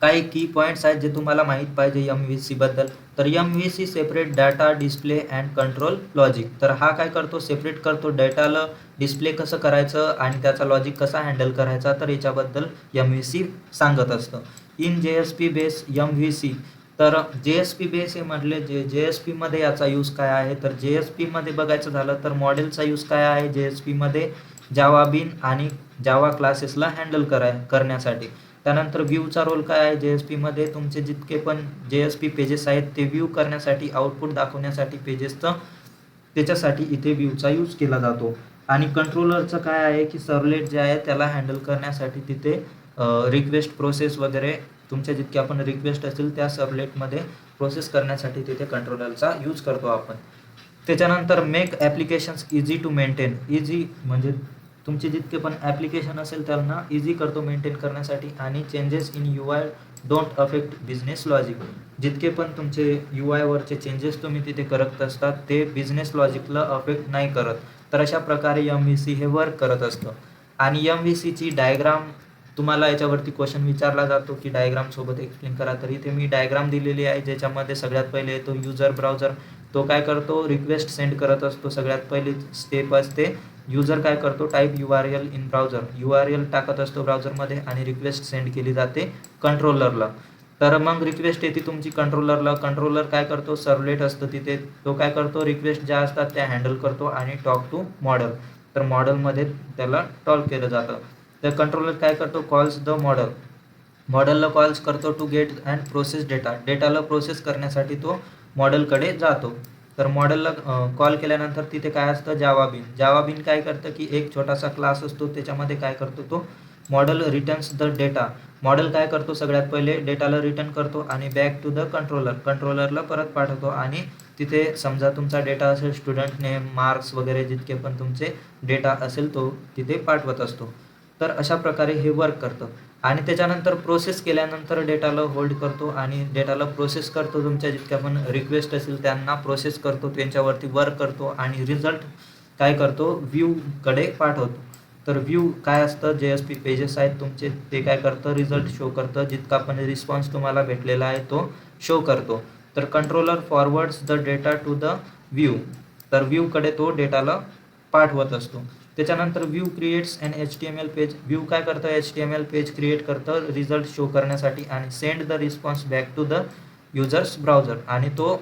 Speaker 1: काही की पॉईंट्स आहेत जे तुम्हाला माहीत पाहिजे MVC बद्दल. तर MVC separate data display and control logic. तर हा काय करतो, सेपरेट करतो डेटाला डिस्प्ले कसं करायचं आणि त्याचा लॉजिक कसा हँडल करायचा, तर याच्याबद्दल MVC सांगत असतं. In JSP base MVC. तर JSP बेस हे म्हटले JSPमध्ये याचा यूज काय आहे, तर JSPमध्ये बघायचं झालं तर मॉडेलचा यूज काय आहे JSPमध्ये, जावा बिन आणि जावा क्लासेसला हँडल करण्यासाठी. त्यानंतर व्ह्यूचा रोल काय आहे JSPमध्ये, तुमचे जितके पण JSP पेजेस आहेत ते व्ह्यू करण्यासाठी, आउटपुट दाखवण्यासाठी पेजेसचं, त्याच्यासाठी इथे व्ह्यूचा यूज केला जातो. आणि कंट्रोलरचं काय आहे की सर्वलेट जे आहे त्याला हँडल करण्यासाठी तिथे रिक्वेस्ट प्रोसेस वगैरे तुमच्या जितक्या पण रिक्वेस्ट असतील त्या सर्वलेटमध्ये प्रोसेस करण्यासाठी तिथे कंट्रोलरचा यूज करतो आपण. त्याच्यानंतर make applications easy to maintain. Easy म्हणजे तुमचे जितके पण ॲप्लिकेशन असेल त्यांना इझी करतो मेंटेन करण्यासाठी. आणि changes in UI don't affect business logic. जितके पण तुमचे UI वरचे चेंजेस तुम्ही तिथे करत असतात ते बिझनेस लॉजिकला अफेक्ट नाही करत. तर अशा प्रकारे MVC हे वर्क करत असतं. आणि MVCची डायग्राम तुम्हाला याच्यावरती क्वेश्चन विचारला जातो की डायग्रामसोबत एक्सप्लेन करा. तर इथे मी डायग्राम दिलेली आहे ज्याच्यामध्ये सगळ्यात पहिले येतो युजर ब्राउझर. तो काय करतो, रिक्वेस्ट सेंड करत असतो. सगळ्यात पहिली स्टेप असते युजर काय करतो, type URL in browser. URL टाकत असतो ब्राउझरमध्ये आणि रिक्वेस्ट सेंड केली जाते कंट्रोलरला. तर मग रिक्वेस्ट येते तुमची कंट्रोलरला. कंट्रोलर काय करतो, सर्वलेट असतं तिथे, तो काय करतो रिक्वेस्ट ज्या असतात त्या हँडल करतो आणि टॉक टू मॉडेल. तर मॉडेलमध्ये त्याला टॉक केलं जातं. तर कंट्रोलर काय करतो, कॉल्स द मॉडेल. मॉडेलला कॉल्स करतो to get and process data. डेटाला प्रोसेस करण्यासाठी तो मॉडेलकडे जातो. तर मॉडेलला कॉल केल्यानंतर तिथे काय असतं, जावा बिन काय करतं की एक छोटासा क्लास असतो त्याच्यामध्ये काय करतो तो model returns the data. Model काय करतो, सगळ्यात पहिले डेटाला रिटर्न करतो आणि बॅक टू द कंट्रोलरला परत पाठवतो. आणि तिथे समजा तुमचा डेटा असेल, स्टुडंट नेम, मार्क्स वगैरे जितके पण तुमचे डेटा असेल तो तिथे पाठवत असतो. तर अशा प्रकारे हे वर्क करतं. आणि त्याच्यानंतर प्रोसेस केल्यानंतर डेटाला होल्ड करतो आणि डेटाला प्रोसेस करतो. तुमच्या जितक्या पण रिक्वेस्ट असेल त्यांना प्रोसेस करतो, त्यांच्यावरती वर्क करतो आणि रिझल्ट काय करतो, व्ह्यूकडे पाठवतो. तर व्ह्यू काय असतं, JSP पेजेस आहेत तुमचे, ते काय करतं, रिझल्ट शो करतं. जितका पण रिस्पॉन्स तुम्हाला भेटलेला आहे तो शो करतो. तर controller forwards the data to the view. तर व्ह्यूकडे तो डेटाला पाठवत असतो. त्याच्यानंतर view creates an HTML page. View काय करतं, HTML पेज क्रिएट करतं रिझल्ट शो करण्यासाठी आणि send the response back to the user's browser. आणि तो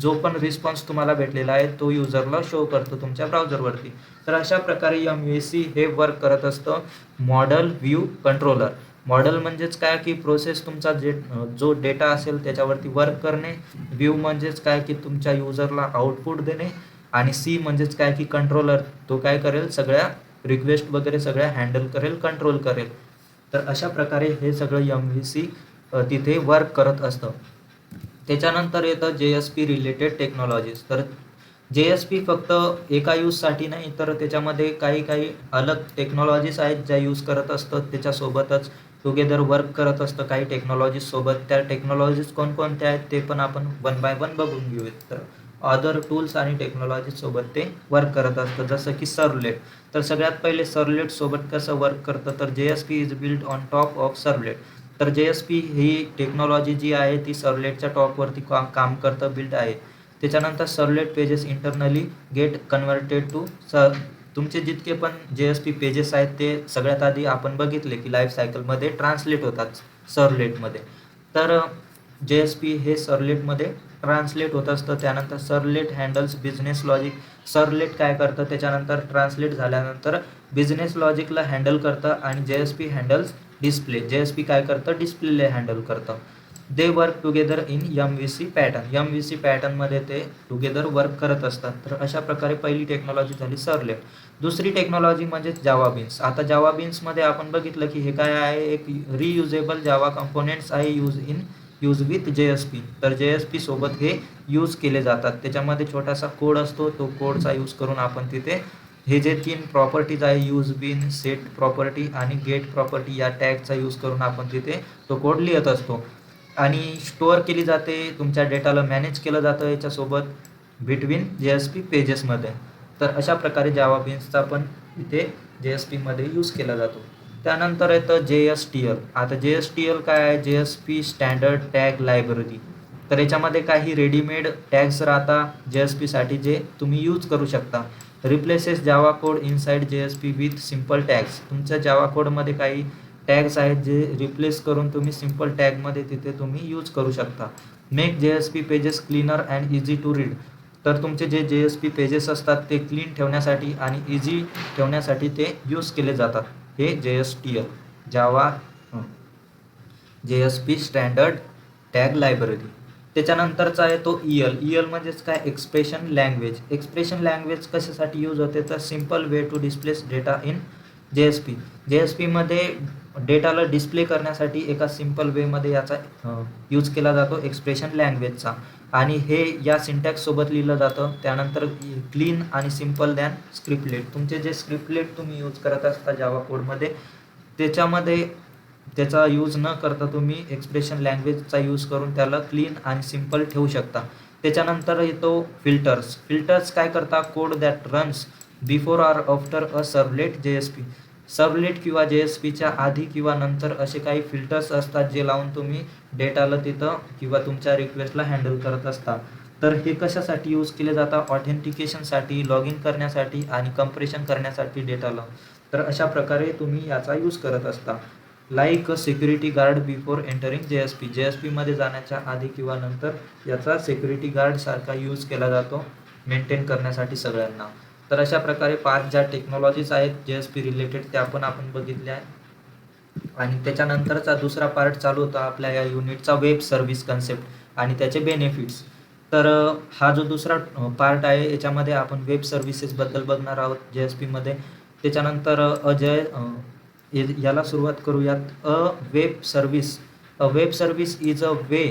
Speaker 1: जो पण रिस्पॉन्स तुम्हाला भेटलेला आहे तो युजरला शो करतो तुमच्या ब्राउझरवरती. तर अशा प्रकारे MVC हे वर्क करत असतं, मॉडेल व्ह्यू कंट्रोलर. मॉडेल म्हणजेच काय की प्रोसेस, तुमचा जो डेटा असेल त्याच्यावरती वर्क करणे. व्ह्यू म्हणजेच काय की तुमच्या युजरला आउटपुट देणे. आणि सी म्हणजेच काय की कंट्रोलर, तो काय करेल, सगळ्या रिक्वेस्ट वगैरे सगळ्या हँडल करेल, कंट्रोल करेल. तर अशा प्रकारे हे सगळं MVC तिथे वर्क करत असतं. त्याच्यानंतर येतं JSP रिलेटेड टेक्नॉलॉजीज. तर JSP फक्त एका यूजसाठी नाही, तर त्याच्यामध्ये काही अलग टेक्नॉलॉजीज आहेत ज्या यूज करत असतं. त्याच्यासोबतच टुगेदर वर्क करत असतं काही टेक्नॉलॉजीज सोबत. त्या टेक्नॉलॉजीज कोणकोणत्या आहेत ते पण आपण वन बाय वन बघून घेऊयात. तर अदर टूल्स आणि टेक्नॉलॉजीज सोबत ते वर्क करत असतं, जसं की सर्वलेट. तर सगळ्यात पहिले सर्वलेट सोबत कसं वर्क करतं, तर JSP is build on top of servlet. तर JSP ही टेक्नॉलॉजी जी आहे ती सर्वलेटच्या टॉपवरती काम करतं, बिल्ड आहे. त्याच्यानंतर servlet pages internally get converted to तुमचे जितके पण JSP पेजेस आहेत ते सगळ्यात आधी आपण बघितले की लाईफ सायकलमध्ये ट्रान्सलेट होतात सर्वलेटमध्ये. तर JSP हे सर्वलेटमध्ये ट्रान्सलेट होत असतं. त्यानंतर servlet handles business logic. Servlet काय करतं, त्याच्यानंतर ट्रान्सलेट झाल्यानंतर बिझनेस लॉजिकला हँडल करतं आणि JSP हँडल्स डिस्प्ले. JSP काय करतं, डिस्प्लेला हँडल करतं. They work together in MVC pattern. MVC पॅटर्नमध्ये ते टुगेदर वर्क करत असतात. तर अशा प्रकारे पहिली टेक्नॉलॉजी झाली सर्वलेट. दुसरी टेक्नॉलॉजी म्हणजे जावा बीन्स. आता जावा बीन्समध्ये आपण बघितलं की हे काय आहे, एक रियुजेबल जावा कंपोनेंट्स आहे यूज विथ JSP. तर JSP सोबत हे यूज केले जातात. त्याच्यामध्ये छोटासा कोड असतो, तो कोडचा यूज करून आपण तिथे हे जे 3 प्रॉपर्टीज आहे, यूज बिन, सेट प्रॉपर्टी आणि गेट प्रॉपर्टी, या टॅगचा यूज करून आपण तिथे तो कोड लिहित असतो. आणि स्टोअर केली जाते, तुमच्या डेटाला मॅनेज केलं जातं याच्यासोबत बिटवीन JSP पेजेसमध्ये. तर अशा प्रकारे जावा बीन्सचा पण इथे JSPमध्ये यूज केला जातो. त्यानंतर येतं JSTL. आता JSTL काय आहे, JSP स्टँडर्ड टॅग लायब्ररी. तर याच्यामध्ये काही रेडीमेड टॅग्स राहतात JSPसाठी जे तुम्ही यूज करू शकता. Replaces Java code inside JSP with simple tags. तुमच्या जावा कोडमध्ये काही टॅग्स आहेत जे रिप्लेस करून तुम्ही सिम्पल टॅगमध्ये तिथे तुम्ही यूज करू शकता. Make JSP pages cleaner and easy to read. तर तुमचे जे JSP पेजेस असतात ते क्लीन ठेवण्यासाठी आणि इझी ठेवण्यासाठी ते यूज केले जातात. हे JSTL Java JSP standard tag library. त्याच्यानंतरचा आहे तो EL म्हणजेच काय, एक्सप्रेशन लँग्वेज. एक्सप्रेशन लँग्वेज कशासाठी यूज होते, तर simple way to displays data in JSPमध्ये डेटाला डिस्प्ले करण्यासाठी एका सिम्पल वेमध्ये याचा यूज केला जातो एक्सप्रेशन लँग्वेजचा. आणि हे या सिंटॅक्स सोबत लिहिलं जातं. त्यानंतर क्लीन आणि सिम्पल दॅन स्क्रिप्टलेट. तुमचे जे स्क्रिप्टलेट तुम्ही यूज करत असता जावा कोडमध्ये, त्याच्यामध्ये त्याचा यूज न करता तुम्ही एक्सप्रेशन लँग्वेजचा यूज करून त्याला क्लीन आणि सिम्पल ठेवू शकता. त्याच्यानंतर येतो फिल्टर्स. फिल्टर्स काय करता, code that runs before or after a servlet JSP. Servlet किंवा JSPच्या आधी किंवा नंतर असे काही फिल्टर्स असतात जे लावून तुम्ही डेटाला तिथं किंवा तुमच्या रिक्वेस्टला हँडल करत असता. तर हे कशासाठी यूज केले जातात, ऑथेंटिकेशनसाठी, लॉग इन करण्यासाठी आणि कंप्रेशन करण्यासाठी डेटाला. तर अशा प्रकारे तुम्ही याचा यूज करत असता. Like a security guard before entering JSPमध्ये जाण्याच्या आधी किंवा नंतर याचा सिक्युरिटी गार्ड सारखा यूज केला जातो मेंटेन करण्यासाठी सगळ्यांना. तर अशा प्रकारे 5 ज्या टेक्नॉलॉजीज आहेत JSP रिलेटेड त्या पण आपण बघितल्या आहे. आणि त्याच्यानंतरचा दुसरा पार्ट चालू होता आपल्या या युनिटचा, वेब सर्व्हिस कन्सेप्ट आणि त्याचे बेनिफिट्स. तर हा जो दुसरा पार्ट आहे याच्यामध्ये आपण वेब सर्व्हिसेसबद्दल बघणार आहोत JSPमध्ये. त्याच्यानंतर याला सुरुवात करूयात. A web service is a way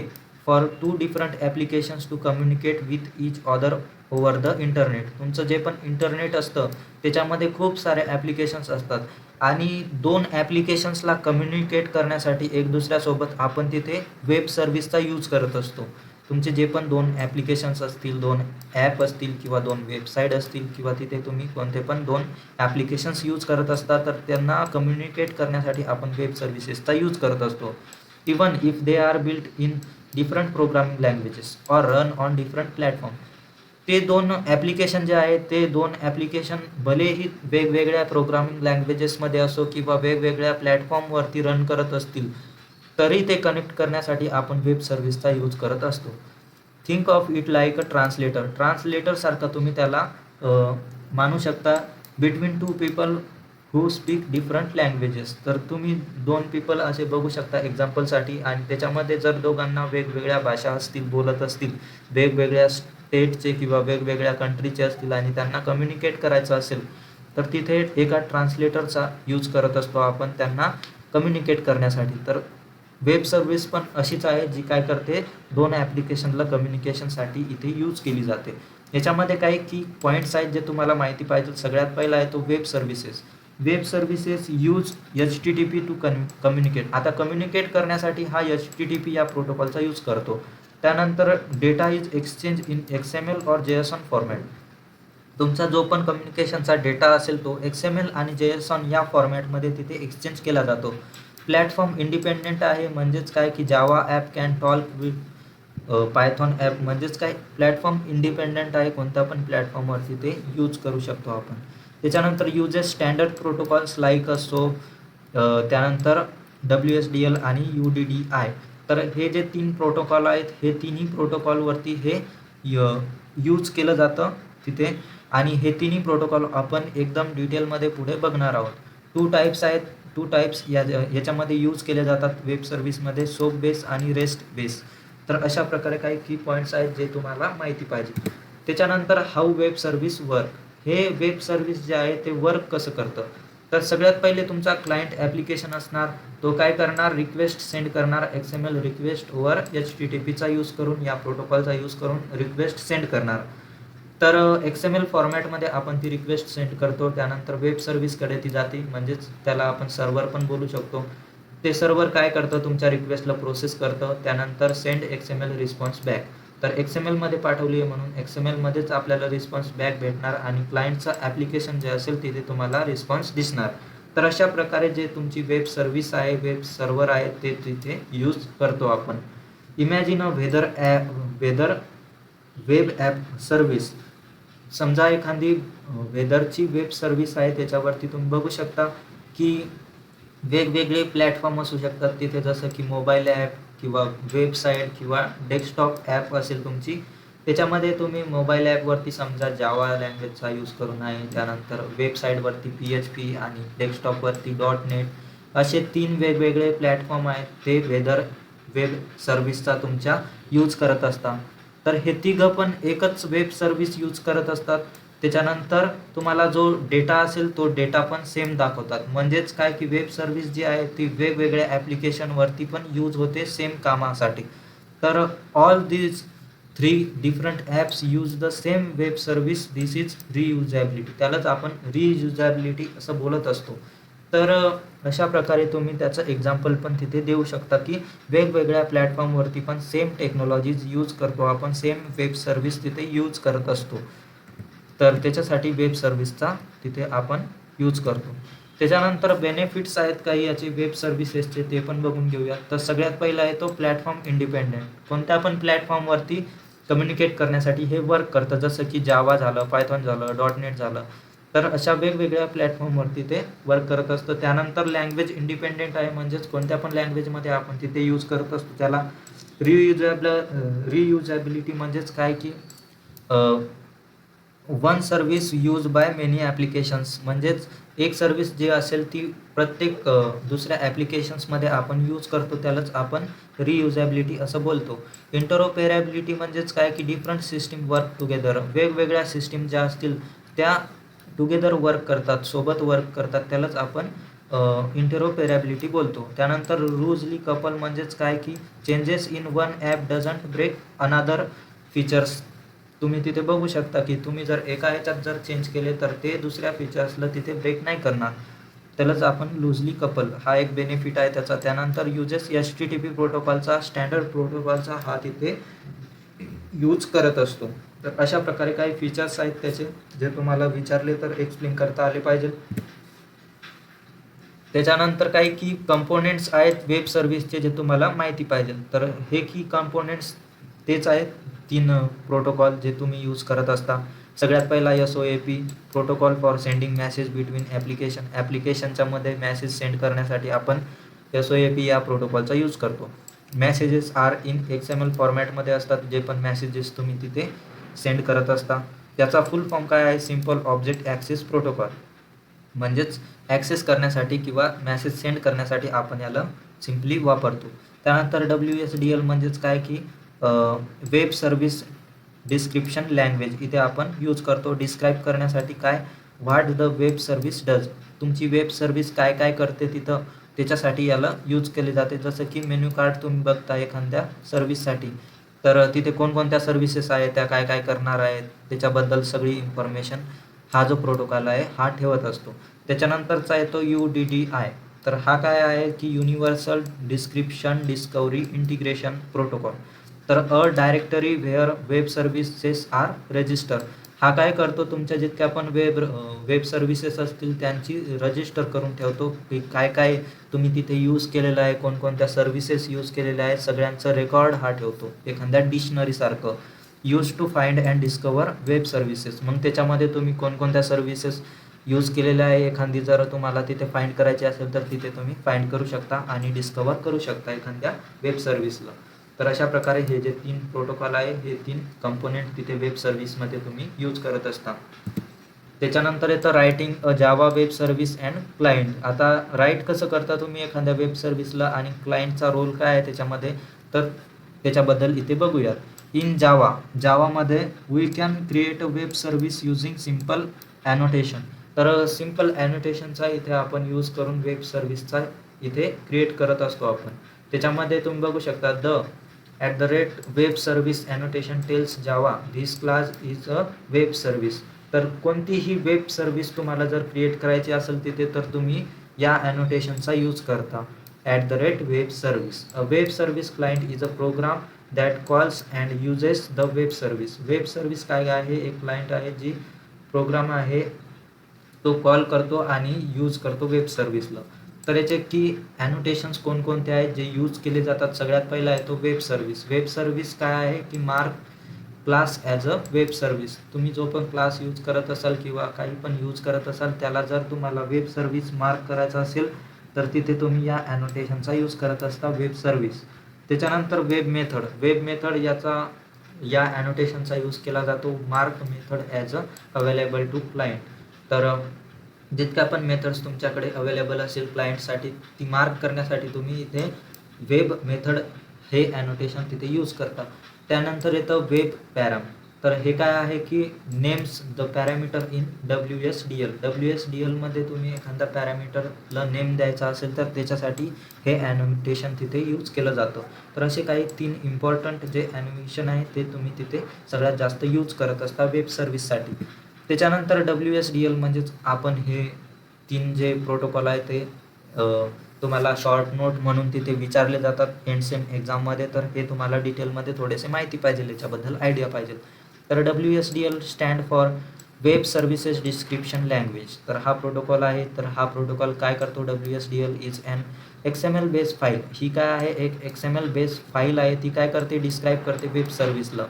Speaker 1: for two different applications to communicate with each other over the internet. तुमचं जे पण इंटरनेट असतं त्याच्यामध्ये खूप सारे ॲप्लिकेशन्स असतात आणि दोन ॲप्लिकेशन्सला कम्युनिकेट करण्यासाठी एक दुसऱ्यासोबत आपण तिथे वेब सर्व्हिसचा यूज करत असतो. तुमचे जे पण दोन ॲप्लिकेशन्स असतील, दोन ॲप असतील किंवा दोन वेबसाईट असतील किंवा तिथे तुम्ही कोणते पण दोन ॲप्लिकेशन्स यूज करत असता, तर त्यांना कम्युनिकेट करण्यासाठी आपण वेब सर्व्हिसेसचा यूज करत असतो. Even if they are built in different programming languages or run on different platform. ते दोन ॲप्लिकेशन जे आहेत ते दोन ॲप्लिकेशन भलेही वेगवेगळ्या प्रोग्रामिंग लँग्वेजेसमध्ये असो किंवा वेगवेगळ्या प्लॅटफॉर्मवरती रन करत असतील, तरी ते कनेक्ट करण्यासाठी आपण वेब सर्व्हिसचा यूज करत असतो. Think of it like a translator. ट्रान्सलेटरसारखा तुम्ही त्याला मानू शकता between two people who speak different languages. तर तुम्ही दोन पीपल असे बघू शकता एक्झाम्पलसाठी, आणि त्याच्यामध्ये जर दोघांना वेगवेगळ्या भाषा असतील, बोलत असतील, वेगवेगळ्या स्टेटचे किंवा वेगवेगळ्या कंट्रीचे असतील आणि त्यांना कम्युनिकेट करायचं असेल, तर तिथे एका ट्रान्सलेटरचा यूज करत असतो आपण त्यांना कम्युनिकेट करण्यासाठी. तर वेब सर्व्हिस पण अशीच आहे जी काय करते, दोन ॲप्लिकेशनला कम्युनिकेशनसाठी इथे यूज केली जाते. याच्यामध्ये काही की पॉईंट्स आहेत जे तुम्हाला माहिती पाहिजे. सगळ्यात पहिला आहे तो web services. Web services use HTTP to communicate. आता कम्युनिकेट करण्यासाठी हा HTTP या प्रोटोकॉलचा यूज करतो. त्यानंतर data is exchange in XML or JSON format. तुमचा जो पण कम्युनिकेशनचा डेटा असेल तो XML आणि JSON या फॉर्मॅटमध्ये तिथे एक्सचेंज केला जातो. प्लॅटफॉर्म इंडिपेंडेंट आहे, म्हणजेच काय की Java app can talk with Python app. म्हणजेच काय, प्लॅटफॉर्म इंडिपेंडेंट आहे, कोणत्या पण प्लॅटफॉर्मवरती ते यूज करू शकतो आपण. त्याच्यानंतर युजेस स्टँडर्ड प्रोटोकॉल्स लाईक असो, त्यानंतर WSDL आणि UDDI. तर हे जे 3 प्रोटोकॉल आहेत, हे तिन्ही प्रोटोकॉलवरती हे यूज केलं जातं तिथे, आणि हे तिन्ही प्रोटोकॉल आपण एकदम डिटेलमध्ये पुढे बघणार आहोत. 2 टाईप्स आहेत. 2 टाईप्स याच्यामध्ये यूज केले जातात वेब सर्व्हिसमध्ये, सोप बेस आणि रेस्ट बेस. तर अशा प्रकारे काही की पॉईंट्स आहेत जे तुम्हाला माहिती पाहिजे. त्याच्यानंतर हाऊ वेब सर्व्हिस वर्क. हे वेब सर्व्हिस जे आहे ते वर्क कसं करतं. तर सगळ्यात पहिले तुमचा क्लायंट ॲप्लिकेशन असणार. तो काय करणार, रिक्वेस्ट सेंड करणार. XML रिक्वेस्ट ओव्हर HTTPचा यूज करून, या प्रोटोकॉलचा यूज करून रिक्वेस्ट सेंड करणार. तर XML फॉर्मॅटमध्ये आपण ती रिक्वेस्ट सेंड करतो. त्यानंतर वेब सर्व्हिसकडे ती जाते, म्हणजेच त्याला आपण सर्व्हर पण बोलू शकतो. ते सर्व्हर काय करतं, तुमच्या रिक्वेस्टला प्रोसेस करतं. त्यानंतर सेंड XML रिस्पॉन्स बॅक. तर XMLमध्ये पाठवली आहे म्हणून XMLमध्येच आपल्याला रिस्पॉन्स बॅक भेटणार आणि क्लायंटचं ॲप्लिकेशन जे असेल तिथे तुम्हाला रिस्पॉन्स दिसणार. तर अशा प्रकारे जे तुमची वेब सर्व्हिस आहे, वेब सर्व्हर आहे, ते तिथे यूज करतो आपण. Imagine a weather web app service. समजा एखादी वेदरची वेब सर्व्हिस आहे, त्याच्यावरती तुम्ही बघू शकता की वेगवेगळे प्लॅटफॉर्म असू शकतात तिथे, जसं की मोबाईल ॲप किंवा वेबसाईट किंवा डेस्कटॉप ॲप असेल तुमची. त्याच्यामध्ये तुम्ही मोबाईल ॲपवरती समजा जावा लँग्वेजचा यूज करून आहे, त्यानंतर वेबसाईटवरती PHP आणि डेस्कटॉपवरती .NET. असे 3 वेगवेगळे प्लॅटफॉर्म आहेत, ते वेब सर्व्हिसचा तुमच्या यूज करत असतात. तर हे तिघं पण एकच वेब सर्व्हिस यूज करत असतात. त्याच्यानंतर तुम्हाला जो डेटा असेल तो डेटा पण सेम दाखवतात. म्हणजेच काय की वेब सर्व्हिस जी आहे ती वेगवेगळ्या ॲप्लिकेशनवरती पण यूज होते सेम कामासाठी. तर all these 3 different apps use the same web service. This is reusability. त्यालाच आपण रियुजेबिलिटी असं बोलत असतो. तर अशा प्रकारे तुम्ही त्याचं एक्झाम्पल पण तिथे देऊ शकता की वेगवेगळ्या प्लॅटफॉर्मवरती पण सेम टेक्नॉलॉजीज यूज करतो आपण, सेम वेब सर्व्हिस तिथे यूज करत असतो. तर त्याच्यासाठी वेब सर्व्हिसचा तिथे आपण यूज करतो. त्याच्यानंतर बेनिफिट्स आहेत काही याचे वेब सर्व्हिसेसचे, ते पण बघून घेऊयात. तर सगळ्यात पहिला आहे तो प्लॅटफॉर्म इंडिपेंडेंट. कोणत्या पण प्लॅटफॉर्मवरती कम्युनिकेट करण्यासाठी हे वर्क करतं, जसं की जावा झालं, पायथॉन झालं, .NET झालं. तर अशा वेगवेगळ्या प्लॅटफॉर्मवरती ते वर्क करत असतं. त्यानंतर लँग्वेज इंडिपेंडेंट आहे, म्हणजेच कोणत्या पण लँग्वेजमध्ये आपण तिथे यूज करत असतो. त्याला रियुजेबिलिटी म्हणजेच काय की one service use by many applications. म्हणजेच एक सर्व्हिस जी असेल ती प्रत्येक दुसऱ्या ॲप्लिकेशन्समध्ये आपण यूज करतो, त्यालाच आपण रियुजेबिलिटी असं बोलतो. इंटरऑपरेबिलिटी म्हणजेच काय की डिफरंट सिस्टीम वर्क टुगेदर. वेगवेगळ्या सिस्टीम ज्या असतील त्या टुगेदर वर्क करतात, सोबत वर्क करतात, त्यालाच आपण इंटरोपेरेबिलिटी बोलतो. त्यानंतर लूजली कपल म्हणजेच काय की changes in one app doesn't break another features. तुम्ही तिथे बघू शकता की तुम्ही जर एका ह्याच्यात जर चेंज केले तर ते दुसऱ्या फीचर्सला तिथे ब्रेक नाही करणार. त्यालाच आपण लूजली कपल हा एक बेनिफिट आहे त्याचा. त्यानंतर युजेस HTTP प्रोटोकॉलचा स्टँडर्ड प्रोटोकॉलचा हा तिथे यूज करत असतो. तर अशा प्रकारे काही फीचर्स आहेत त्याचे जे तुम्हाला विचारले तर एक्सप्लेन करता आले पाहिजे. त्याच्यानंतर काही की कंपोनेंट्स आहेत वेब सर्व्हिसचे जे तुम्हाला माहिती पाहिजे. तर हे की कंपोनेंट्स तेच आहेत 3 प्रोटोकॉल जे तुम्ही यूज करत असता. सगळ्यात पहिला SOAP protocol for sending message between ॲप्लिकेशनच्या मध्ये मॅसेज सेंड करण्यासाठी आपण SOAP या प्रोटोकॉलचा यूज करतो. मॅसेजेस आर इन XML फॉर्मॅटमध्ये असतात जे पण मॅसेजेस तुम्ही तिथे सेंड करत असता. त्याचा फुल फॉर्म काय आहे? Simple object access protocol. म्हणजेच ॲक्सेस करण्यासाठी किंवा मॅसेज सेंड करण्यासाठी आपण याला सिम्पली वापरतो. त्यानंतर WSDL म्हणजेच काय की वेब सर्व्हिस डिस्क्रिप्शन लँग्वेज इथे आपण यूज करतो डिस्क्राईब करण्यासाठी काय what the web service does. तुमची वेब सर्व्हिस काय काय करते तिथं त्याच्यासाठी याला यूज केले जाते. जसं की मेन्यू कार्ड तुम्ही बघता एखाद्या सर्व्हिससाठी तर तिथे कोणकोणत्या सर्व्हिसेस आहेत त्या काय काय करणार आहेत त्याच्याबद्दल सगळी इन्फॉर्मेशन हा जो प्रोटोकॉल आहे हा ठेवत असतो. त्याच्यानंतरचा येतो UDDI. तर हा काय आहे की universal description discovery integration protocol. तर a directory where web services are register. हा काय करतो तुमच्या जितक्या पण वेब सर्व्हिसेस असतील त्यांची रजिस्टर करून ठेवतो की काय काय तुम्ही तिथे यूज केलेलं आहे कोणकोणत्या सर्व्हिसेस यूज केलेल्या आहेत सगळ्यांचं रेकॉर्ड हा ठेवतो एखाद्या डिक्शनरीसारखं. Use to find and discover web services. मग त्याच्यामध्ये तुम्ही कोणकोणत्या सर्व्हिसेस यूज केलेल्या आहे एखादी जर तुम्हाला तिथे फाइंड करायची असेल तर तिथे तुम्ही फाइंड करू शकता आणि डिस्कवर करू शकता एखाद्या वेब सर्व्हिसला. तर अशा प्रकारे हे जे 3 प्रोटोकॉल आहे हे 3 कंपोनेंट तिथे वेब सर्व्हिसमध्ये तुम्ही यूज करत असता. त्याच्यानंतर येतं writing a Java web service and client. आता राईट कसं करता तुम्ही एखाद्या वेब सर्व्हिसला आणि क्लायंटचा रोल काय आहे त्याच्यामध्ये तर त्याच्याबद्दल इथे बघूयात. इन जावामध्ये we can create a web service using simple annotation. तर सिम्पल ॲनोटेशनचा इथे आपण यूज करून वेब सर्व्हिसचा इथे क्रिएट करत असतो आपण. त्याच्यामध्ये तुम्ही बघू शकता web service annotation tells Java this class is a web service. तर कोणतीही वेब सर्व्हिस तुम्हाला जर क्रिएट करायची असेल तिथे तर तुम्ही या ॲनोटेशनचा यूज करता. Web service. A web service client is a program that calls and uses the web service. Web service काय आहे? एक क्लायंट आहे जी प्रोग्राम आहे तो कॉल करतो आणि यूज करतो वेब सर्व्हिसला. तर याचे की ॲनोटेशन्स कोणकोणते आहेत जे यूज केले जातात. सगळ्यात पहिला आहे तो वेब सर्व्हिस. वेब सर्व्हिस काय आहे की mark class as a web service. तुम्ही जो पण क्लास यूज करत असाल किंवा काही पण यूज करत असाल त्याला जर तुम्हाला वेब सर्व्हिस मार्क करायचा असेल तर तिथे तुम्ही या ॲनोटेशनचा यूज करत असता वेब सर्व्हिस. त्याच्यानंतर वेब मेथड या ॲनोटेशनचा यूज केला जातो mark method as a available to client. तर जितक्या पण मेथड्स तुमच्याकडे अवेलेबल असेल क्लायंटसाठी ती मार्क करण्यासाठी तुम्ही इथे वेब मेथड हे ॲनोटेशन तिथे यूज करता. त्यानंतर येतं वेब पॅराम. तर हे काय आहे की नेम्स द पॅरामीटर इन WSDLमध्ये तुम्ही एखादा पॅरामीटरला नेम द्यायचा असेल तर त्याच्यासाठी हे ॲनोटेशन तिथे यूज केलं जातं. तर असे काही 3 इम्पॉर्टंट जे ॲनिमेशन आहे ते तुम्ही तिथे सगळ्यात जास्त यूज करत असता वेब सर्व्हिससाठी. त्याच्यानंतर WSDL म्हणजेच आपण हे 3 जे प्रोटोकॉल आहे ते तुम्हाला शॉर्ट नोट म्हणून तिथे विचारले जातात एंडसेम एक्झाममध्ये. तर हे तुम्हाला डिटेलमध्ये थोडेसे माहिती पाहिजे याच्याबद्दल आयडिया पाहिजे. तर WSDL stand for web services description language. तर हा प्रोटोकॉल आहे. तर हा प्रोटोकॉल काय करतो? WSDL is an XML base file. ही काय आहे? एक XML बेस फाईल आहे. ती काय करते? डिस्क्राईब करते वेब सर्व्हिसला.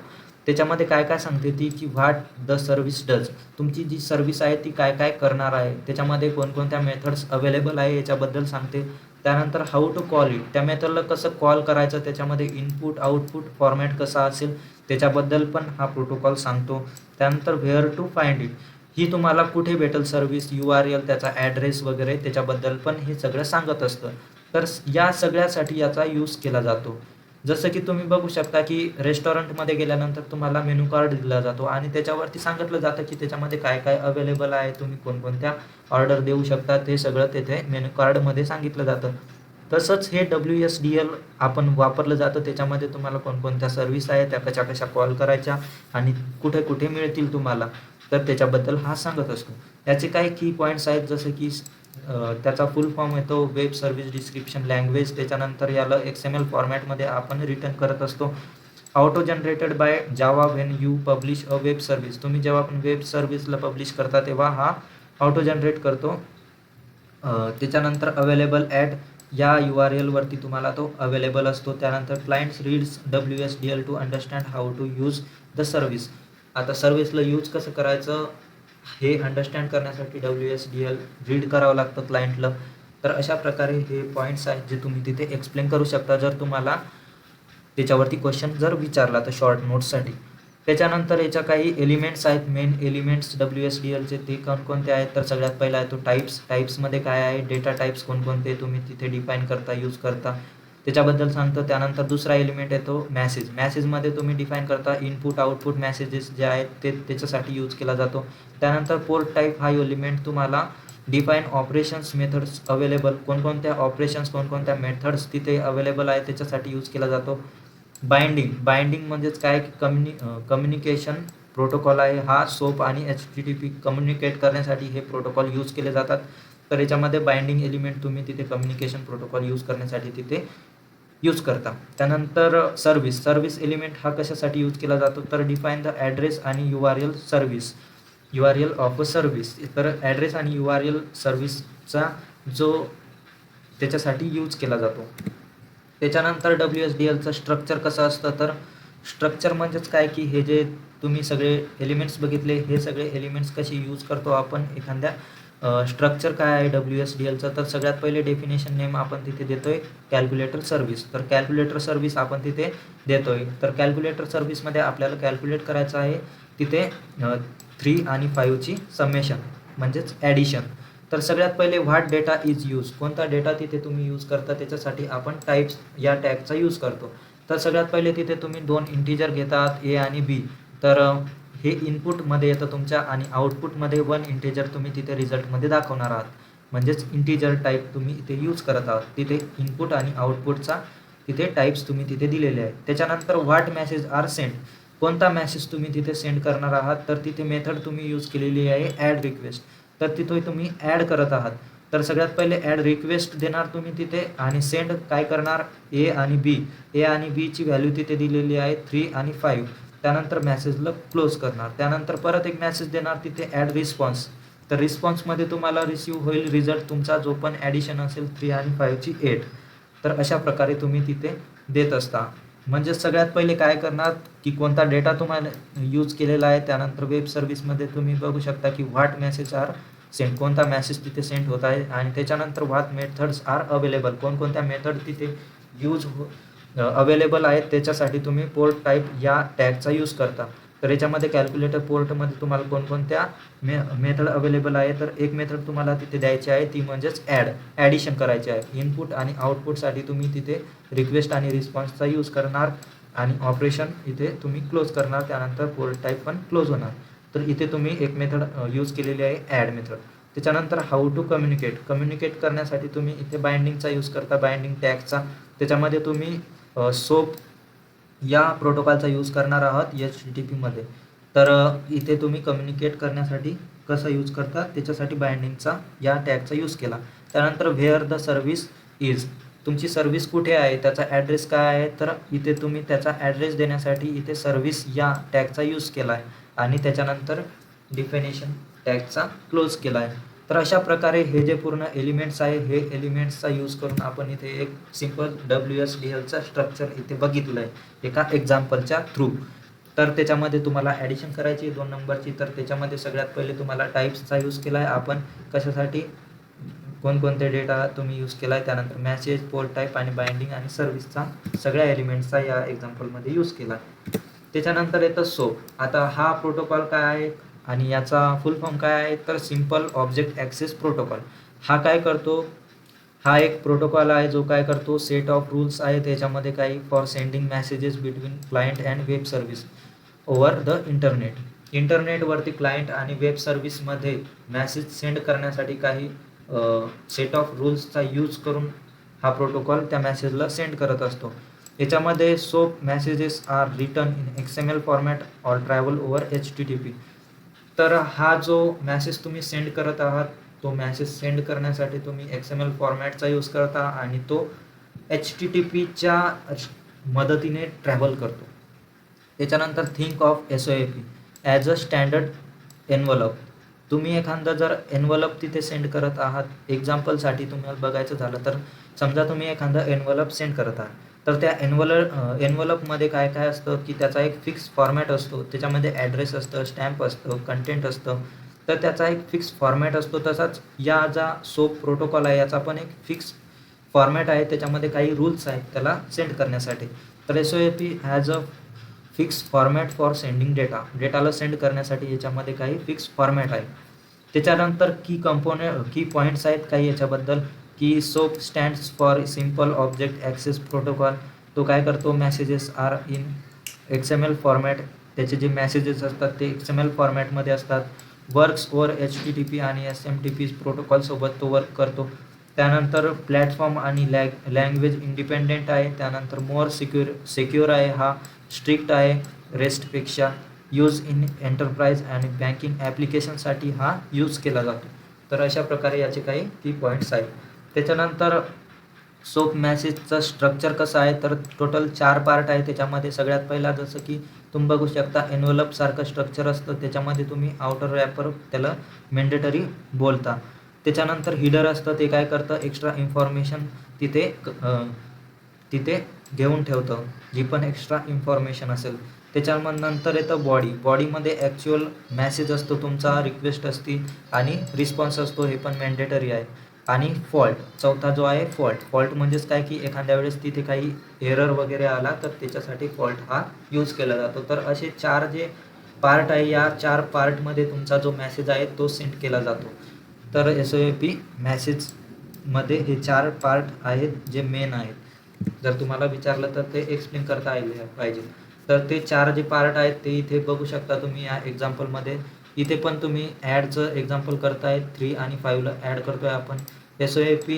Speaker 1: त्याच्यामध्ये काय काय सांगते ती की व्हॉट द सर्व्हिस डज. तुमची जी सर्व्हिस आहे ती काय काय करणार आहे त्याच्यामध्ये कोणकोणत्या मेथड्स अवेलेबल आहे याच्याबद्दल सांगते. त्यानंतर हाऊ टू कॉल इट. त्या मेथडला कसं कॉल करायचं त्याच्यामध्ये इनपुट आउटपुट फॉर्मॅट कसा असेल त्याच्याबद्दल पण हा प्रोटोकॉल सांगतो. त्यानंतर व्हेअर टू फाइंड इट. ही तुम्हाला कुठे भेटेल सर्व्हिस URL त्याचा ॲड्रेस वगैरे त्याच्याबद्दल पण हे सगळं सांगत असतं. तर या सगळ्यासाठी याचा यूज केला जातो. जसं की तुम्ही बघू शकता की रेस्टॉरंटमध्ये गेल्यानंतर तुम्हाला मेनू कार्ड दिला जातो आणि त्याच्यावरती सांगितलं जातं की त्याच्यामध्ये काय काय अवेलेबल आहे, तुम्ही कोणकोणत्या ऑर्डर देऊ शकता, ते सगळं तेथे मेनू कार्डमध्ये सांगितलं जातं. तसंच हे WSDL आपण वापरलं जातं. त्याच्यामध्ये तुम्हाला कोणकोणत्या सर्व्हिस आहे, त्या कशा कशा कॉल करायच्या आणि कुठे कुठे मिळतील तुम्हाला, तर त्याच्याबद्दल हा सांगत असतो. याचे काही की पॉईंट्स आहेत, जसं की त्याचा फुल फॉर्म येतो वेब सर्व्हिस डिस्क्रिप्शन लँग्वेज. त्याच्यानंतर याला XML फॉर्मॅटमध्ये आपण रिटर्न करत असतो. Auto generated by Java when you publish a web service. तुम्ही जेव्हा आपण वेब सर्व्हिसला पब्लिश करता तेव्हा हा ऑटो जनरेट करतो. त्याच्यानंतर अवेलेबल ॲट या URL वरती तुम्हाला तो अवेलेबल असतो. त्यानंतर clients reads WSDL to understand how to use the service. आता सर्व्हिसला यूज कसं करायचं हे अंडरस्टँड करण्यासाठी WSDL रीड करावं लागतं क्लायंटला. तर अशा प्रकारे हे पॉईंट्स आहेत जे तुम्ही तिथे एक्सप्लेन करू शकता जर तुम्हाला त्याच्यावरती क्वेश्चन जर विचारला तर शॉर्ट नोट्ससाठी. त्याच्यानंतर याच्या काही एलिमेंट्स आहेत, मेन एलिमेंट्स WSDLचे ते कोणकोणते आहेत, तर सगळ्यात पहिला आहे तो टाईप्स. टाईप्समध्ये काय आहे, डेटा टाईप्स कोणकोणते तुम्ही तिथे डिफाईन करता, यूज करता, त्याच्याबद्दल सांगतो. त्यानंतर दुसरा एलिमेंट येतो मॅसेज. मॅसेजमध्ये तुम्ही डिफाईन करता इनपुट आउटपुट मेसेजेस जे आहेत ते त्याच्यासाठी यूज केला जातो. त्यानंतर पोर्ट टाईप हा एलिमेंट तुम्हाला डिफाईन ऑपरेशन्स मेथड्स अवेलेबल, कोणकोणत्या ऑपरेशन्स कोणकोणत्या मेथड्स तिथे अवेलेबल आहे त्याच्यासाठी यूज केला जातो. बाइंडिंग म्हणजेच काय, कम्युनिकेशन प्रोटोकॉल आहे हा. सोप आणि HTTP कम्युनिकेट करण्यासाठी हे प्रोटोकॉल यूज केले जातात. तर याच्यामध्ये बाइंडिंग एलिमेंट तुम्ही तिथे कम्युनिकेशन प्रोटोकॉल यूज करण्यासाठी तिथे यूज करता. त्यानंतर सर्व्हिस एलिमेंट हा कशासाठी यूज केला जातो, तर डिफाईन द ॲड्रेस आणि URL ऑफ अ सर्व्हिस. तर ॲड्रेस आणि URL सर्व्हिसचा जो त्याच्यासाठी यूज केला जातो. त्याच्यानंतर WSDLचं स्ट्रक्चर कसं असतं, तर स्ट्रक्चर म्हणजेच काय की हे जे तुम्ही सगळे एलिमेंट्स बघितले, हे सगळे एलिमेंट्स कसे यूज करतो आपण एखाद्या स्ट्रक्चर काय आहे WSDLचं, तर सगळ्यात पहिले डेफिनेशन नेम आपण तिथे देतोय कॅल्क्युलेटर सर्व्हिस. तर कॅल्क्युलेटर सर्व्हिस आपण तिथे देतोय. तर कॅल्क्युलेटर सर्व्हिसमध्ये आपल्याला कॅल्क्युलेट करायचं आहे तिथे 3 आणि 5ची समेशन म्हणजेच ॲडिशन. तर सगळ्यात पहिले व्हाट डेटा इज यूज, कोणता डेटा तिथे तुम्ही यूज करता त्याच्यासाठी आपण टाईप्स या टॅगचा यूज करतो. तर सगळ्यात पहिले तिथे तुम्ही 2 इंटिजर घेतात A आणि B. तर हे इनपुटमध्ये येतं तुमच्या आणि आउटपुटमध्ये 1 इंटिजर तुम्ही तिथे रिझल्टमध्ये दाखवणार आहात. म्हणजेच इंटिजर टाईप तुम्ही इथे यूज करत आहात. तिथे इनपुट आणि आउटपुटचा तिथे टाईप्स तुम्ही तिथे दिलेले आहेत. त्याच्यानंतर व्हाट मेसेज आर सेंड, कोणता मेसेज तुम्ही तिथे सेंड करणार आहात, तर तिथे मेथड तुम्ही यूज केलेली आहे ॲड रिक्वेस्ट. तर तिथे तुम्ही ॲड करत आहात. तर सगळ्यात पहिले ॲड रिक्वेस्ट देणार तुम्ही तिथे आणि सेंड काय करणार A आणि B ची व्हॅल्यू तिथे दिलेली आहे 3 आणि 5. त्यानंतर मेसेजला क्लोज करणार. त्यानंतर परत एक मेसेज देणार तिथे ॲड रिस्पॉन्स. तर रिस्पॉन्समध्ये तुम्हाला रिसीव्ह होईल रिझल्ट तुमचा जो पण ॲडिशन असेल 3 आणि 5ची 8. तर अशा प्रकारे तुम्ही तिथे देत असता. म्हणजे सगळ्यात पहिले काय करणार की कोणता डेटा तुम्हाला यूज केलेला आहे. त्यानंतर वेब सर्व्हिसमध्ये तुम्ही बघू शकता की व्हाट मेसेज आर सेंड, कोणता मेसेज तिथे सेंड होत आहे. आणि त्याच्यानंतर व्हाट मेथड्स आर अवेलेबल, कोणकोणत्या मेथड तिथे यूज अवेलेबल आहेत त्याच्यासाठी तुम्ही पोर्ट टाईप या टॅगचा यूज करता. तर याच्यामध्ये कॅल्क्युलेटर पोर्टमध्ये तुम्हाला कोणकोणत्या मेथड अवेलेबल आहे, तर एक मेथड तुम्हाला तिथे द्यायची आहे ती म्हणजेच ॲडिशन करायची आहे. इनपुट आणि आउटपुटसाठी तुम्ही तिथे रिक्वेस्ट आणि रिस्पॉन्सचा यूज करणार आणि ऑपरेशन इथे तुम्ही क्लोज करणार. त्यानंतर पोर्ट टाईप पण क्लोज होणार. तर इथे तुम्ही एक मेथड यूज केलेली आहे ॲड मेथड. त्याच्यानंतर हाऊ टू कम्युनिकेट करण्यासाठी तुम्ही इथे बाइंडिंगचा यूज करता, बाइंडिंग टॅगचा. त्याच्यामध्ये तुम्ही सोप या प्रोटोकॉलचा यूज करणार आहात HTTPमध्ये. तर इथे तुम्ही कम्युनिकेट करण्यासाठी कसं यूज करता त्याच्यासाठी बाइंडिंगचा या टॅगचा यूज केला. त्यानंतर व्हेअर द सर्व्हिस इज, तुमची सर्व्हिस कुठे आहे, त्याचा ॲड्रेस काय आहे, तर इथे तुम्ही त्याचा ॲड्रेस देण्यासाठी इथे सर्व्हिस या टॅगचा यूज केला आहे आणि त्याच्यानंतर डिफिनेशन टॅगचा क्लोज केला आहे. तर अशा प्रकारे हे जे पूर्ण एलिमेंट्स आहे हे एलिमेंट्सचा यूज करून आपण इथे एक सिम्पल WSDLचा स्ट्रक्चर इथे बघितलं आहे एका एक्झाम्पलच्या थ्रू. तर त्याच्यामध्ये तुम्हाला ॲडिशन करायची 2 नंबरची. तर त्याच्यामध्ये सगळ्यात पहिले तुम्हाला टाईप्सचा यूज केला आहे आपण, कशासाठी कोणकोणते डेटा तुम्ही यूज केला आहे. त्यानंतर मॅसेज, पोर्ट टाईप आणि बाइंडिंग आणि सर्व्हिसचा सगळ्या एलिमेंट्सचा या एक्झाम्पलमध्ये यूज केला. त्याच्यानंतर येतं सोप. आता हा प्रोटोकॉल काय आहे आणि याचा फुल फॉर्म काय आहे, तर सिम्पल ऑब्जेक्ट ॲक्सेस प्रोटोकॉल. हा काय करतो, हा एक प्रोटोकॉल आहे जो काय करतो, सेट ऑफ रूल्स आहे त्याच्यामध्ये काही for sending messages between client and web service over the internet. इंटरनेटवरती क्लायंट आणि वेब सर्व्हिसमध्ये मेसेज सेंड करण्यासाठी काही सेट ऑफ रूल्सचा यूज करून हा प्रोटोकॉल त्या मेसेजला सेंड करत असतो. याच्यामध्ये SOAP messages are written in XML format or travel over HTTP. तर हा जो मेसेज तुम्ही सेंड करत आहात, तो मेसेज सेंड करण्यासाठी तुम्ही XML फॉर्मॅटचा यूज करता आणि तो HTTPच्या मदतीने ट्रॅव्हल करतो. त्याच्यानंतर think of SOAP as a standard envelope. तुम्ही एखादा जर एन्व्हलप तिथे सेंड करत आहात, एक्झाम्पलसाठी तुम्हाला बघायचं झालं तर समजा तुम्ही एखादा एन्व्हलप सेंड करत आहात, तर त्या एन्व्हलपमध्ये काय काय असतं की त्याचा एक फिक्स फॉर्मॅट असतो. त्याच्यामध्ये ॲड्रेस असतं, स्टॅम्प असतं, कंटेंट असतं. तर त्याचा एक फिक्स फॉर्मॅट असतो. तसाच या जा सोप प्रोटोकॉल आहे याचा पण एक फिक्स फॉर्मॅट आहे. त्याच्यामध्ये काही रूल्स आहेत त्याला सेंड करण्यासाठी. तर SOAP as a fix format for sending data. डेटाला सेंड करण्यासाठी याच्यामध्ये काही फिक्स फॉर्मॅट आहे. त्याच्यानंतर की पॉईंट्स आहेत काही याच्याबद्दल, की soap stands for simple object access protocol. तो काय करतो, messages R in XML format. त्याचे जे मेसेजेस असतात ते XML फॉर्मॅटमध्ये असतात. वर्क्स ओव्हर HTTP आणि SMTP प्रोटोकॉलसोबत तो वर्क करतो. त्यानंतर प्लॅटफॉर्म आणि लँग्वेज इंडिपेंडेंट आहे. त्यानंतर मोर सिक्युअर आहे. हा स्ट्रिक्ट आहे रेस्टपेक्षा. यूज इन एंटरप्राइज आणि बँकिंग ॲप्लिकेशनसाठी हा यूज केला जातो. तर अशा प्रकारे याचे काही की पॉईंट्स आहेत. त्याच्यानंतर सोप मेसेजचं स्ट्रक्चर कसं आहे, तर टोटल 4 पार्ट आहे त्याच्यामध्ये. सगळ्यात पहिला जसं की तुम्ही बघू शकता एन्व्हलपसारखं स्ट्रक्चर असतं. त्याच्यामध्ये तुम्ही आउटर रॅपर त्याला मॅन्डेटरी बोलता. त्याच्यानंतर हिडर असतं, ते काय करतं, एक्स्ट्रा इन्फॉर्मेशन तिथे घेऊन ठेवतं, जी पण एक्स्ट्रा इन्फॉर्मेशन असेल. त्याच्यानंतर येतं बॉडी. बॉडीमध्ये ॲक्च्युअल मेसेज असतो तुमचा, रिक्वेस्ट असते आणि रिस्पॉन्स असतो, हे पण मॅन्डेटरी आहे. आणि फॉल्ट, चौथा जो आहे फॉल्ट. फॉल्ट म्हणजेच काय की एखाद्या वेळेस तिथे काही एरर वगैरे आला तर त्याच्यासाठी फॉल्ट हा यूज केला जातो. तर असे 4 जे पार्ट आहे, या 4 पार्टमध्ये तुमचा जो मेसेज आहे तो सेंड केला जातो. तर SOAP मेसेजमध्ये हे 4 पार्ट आहेत जे मेन आहेत. जर तुम्हाला विचारलं तर ते एक्सप्लेन करता आले पाहिजे. तर ते 4 जे पार्ट आहेत ते इथे बघू शकता तुम्ही या एक्झाम्पलमध्ये. इथे पण तुम्ही ॲडचं एक्झाम्पल करताय, 3 आणि 5ला ॲड करतोय आपण. SOAP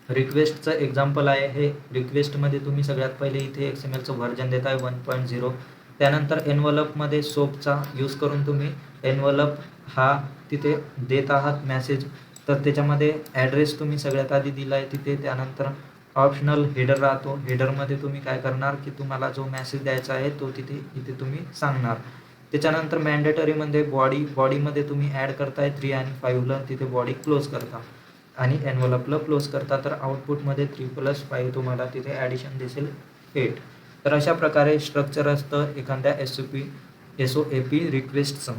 Speaker 1: रिक्वेस्टचं एक्झाम्पल आहे. हे रिक्वेस्टमध्ये तुम्ही सगळ्यात पहिले इथे XMLचं व्हर्जन देताय 1.0. त्यानंतर एन्व्हलपमध्ये सोपचा यूज करून तुम्ही एन्व्हलप हा तिथे देत आहात मेसेज. तर त्याच्यामध्ये ॲड्रेस तुम्ही सगळ्यात आधी दिला आहे तिथे. त्यानंतर ऑप्शनल हेडर राहतो. हेडरमध्ये तुम्ही काय करणार की तुम्हाला जो मेसेज द्यायचा आहे तो इथे तुम्ही सांगणार. त्याच्यानंतर मॅन्डेटरीमध्ये बॉडीमध्ये तुम्ही ॲड करताय 3 आणि 5ला, तिथे बॉडी क्लोज करता आणि एन्व्हलपला क्लोज करता. तर आउटपुटमध्ये 3+5 तुम्हाला तिथे ॲडिशन दिसेल 8. तर अशा प्रकारे स्ट्रक्चर असतं एखाद्या SOAP रिक्वेस्टचं.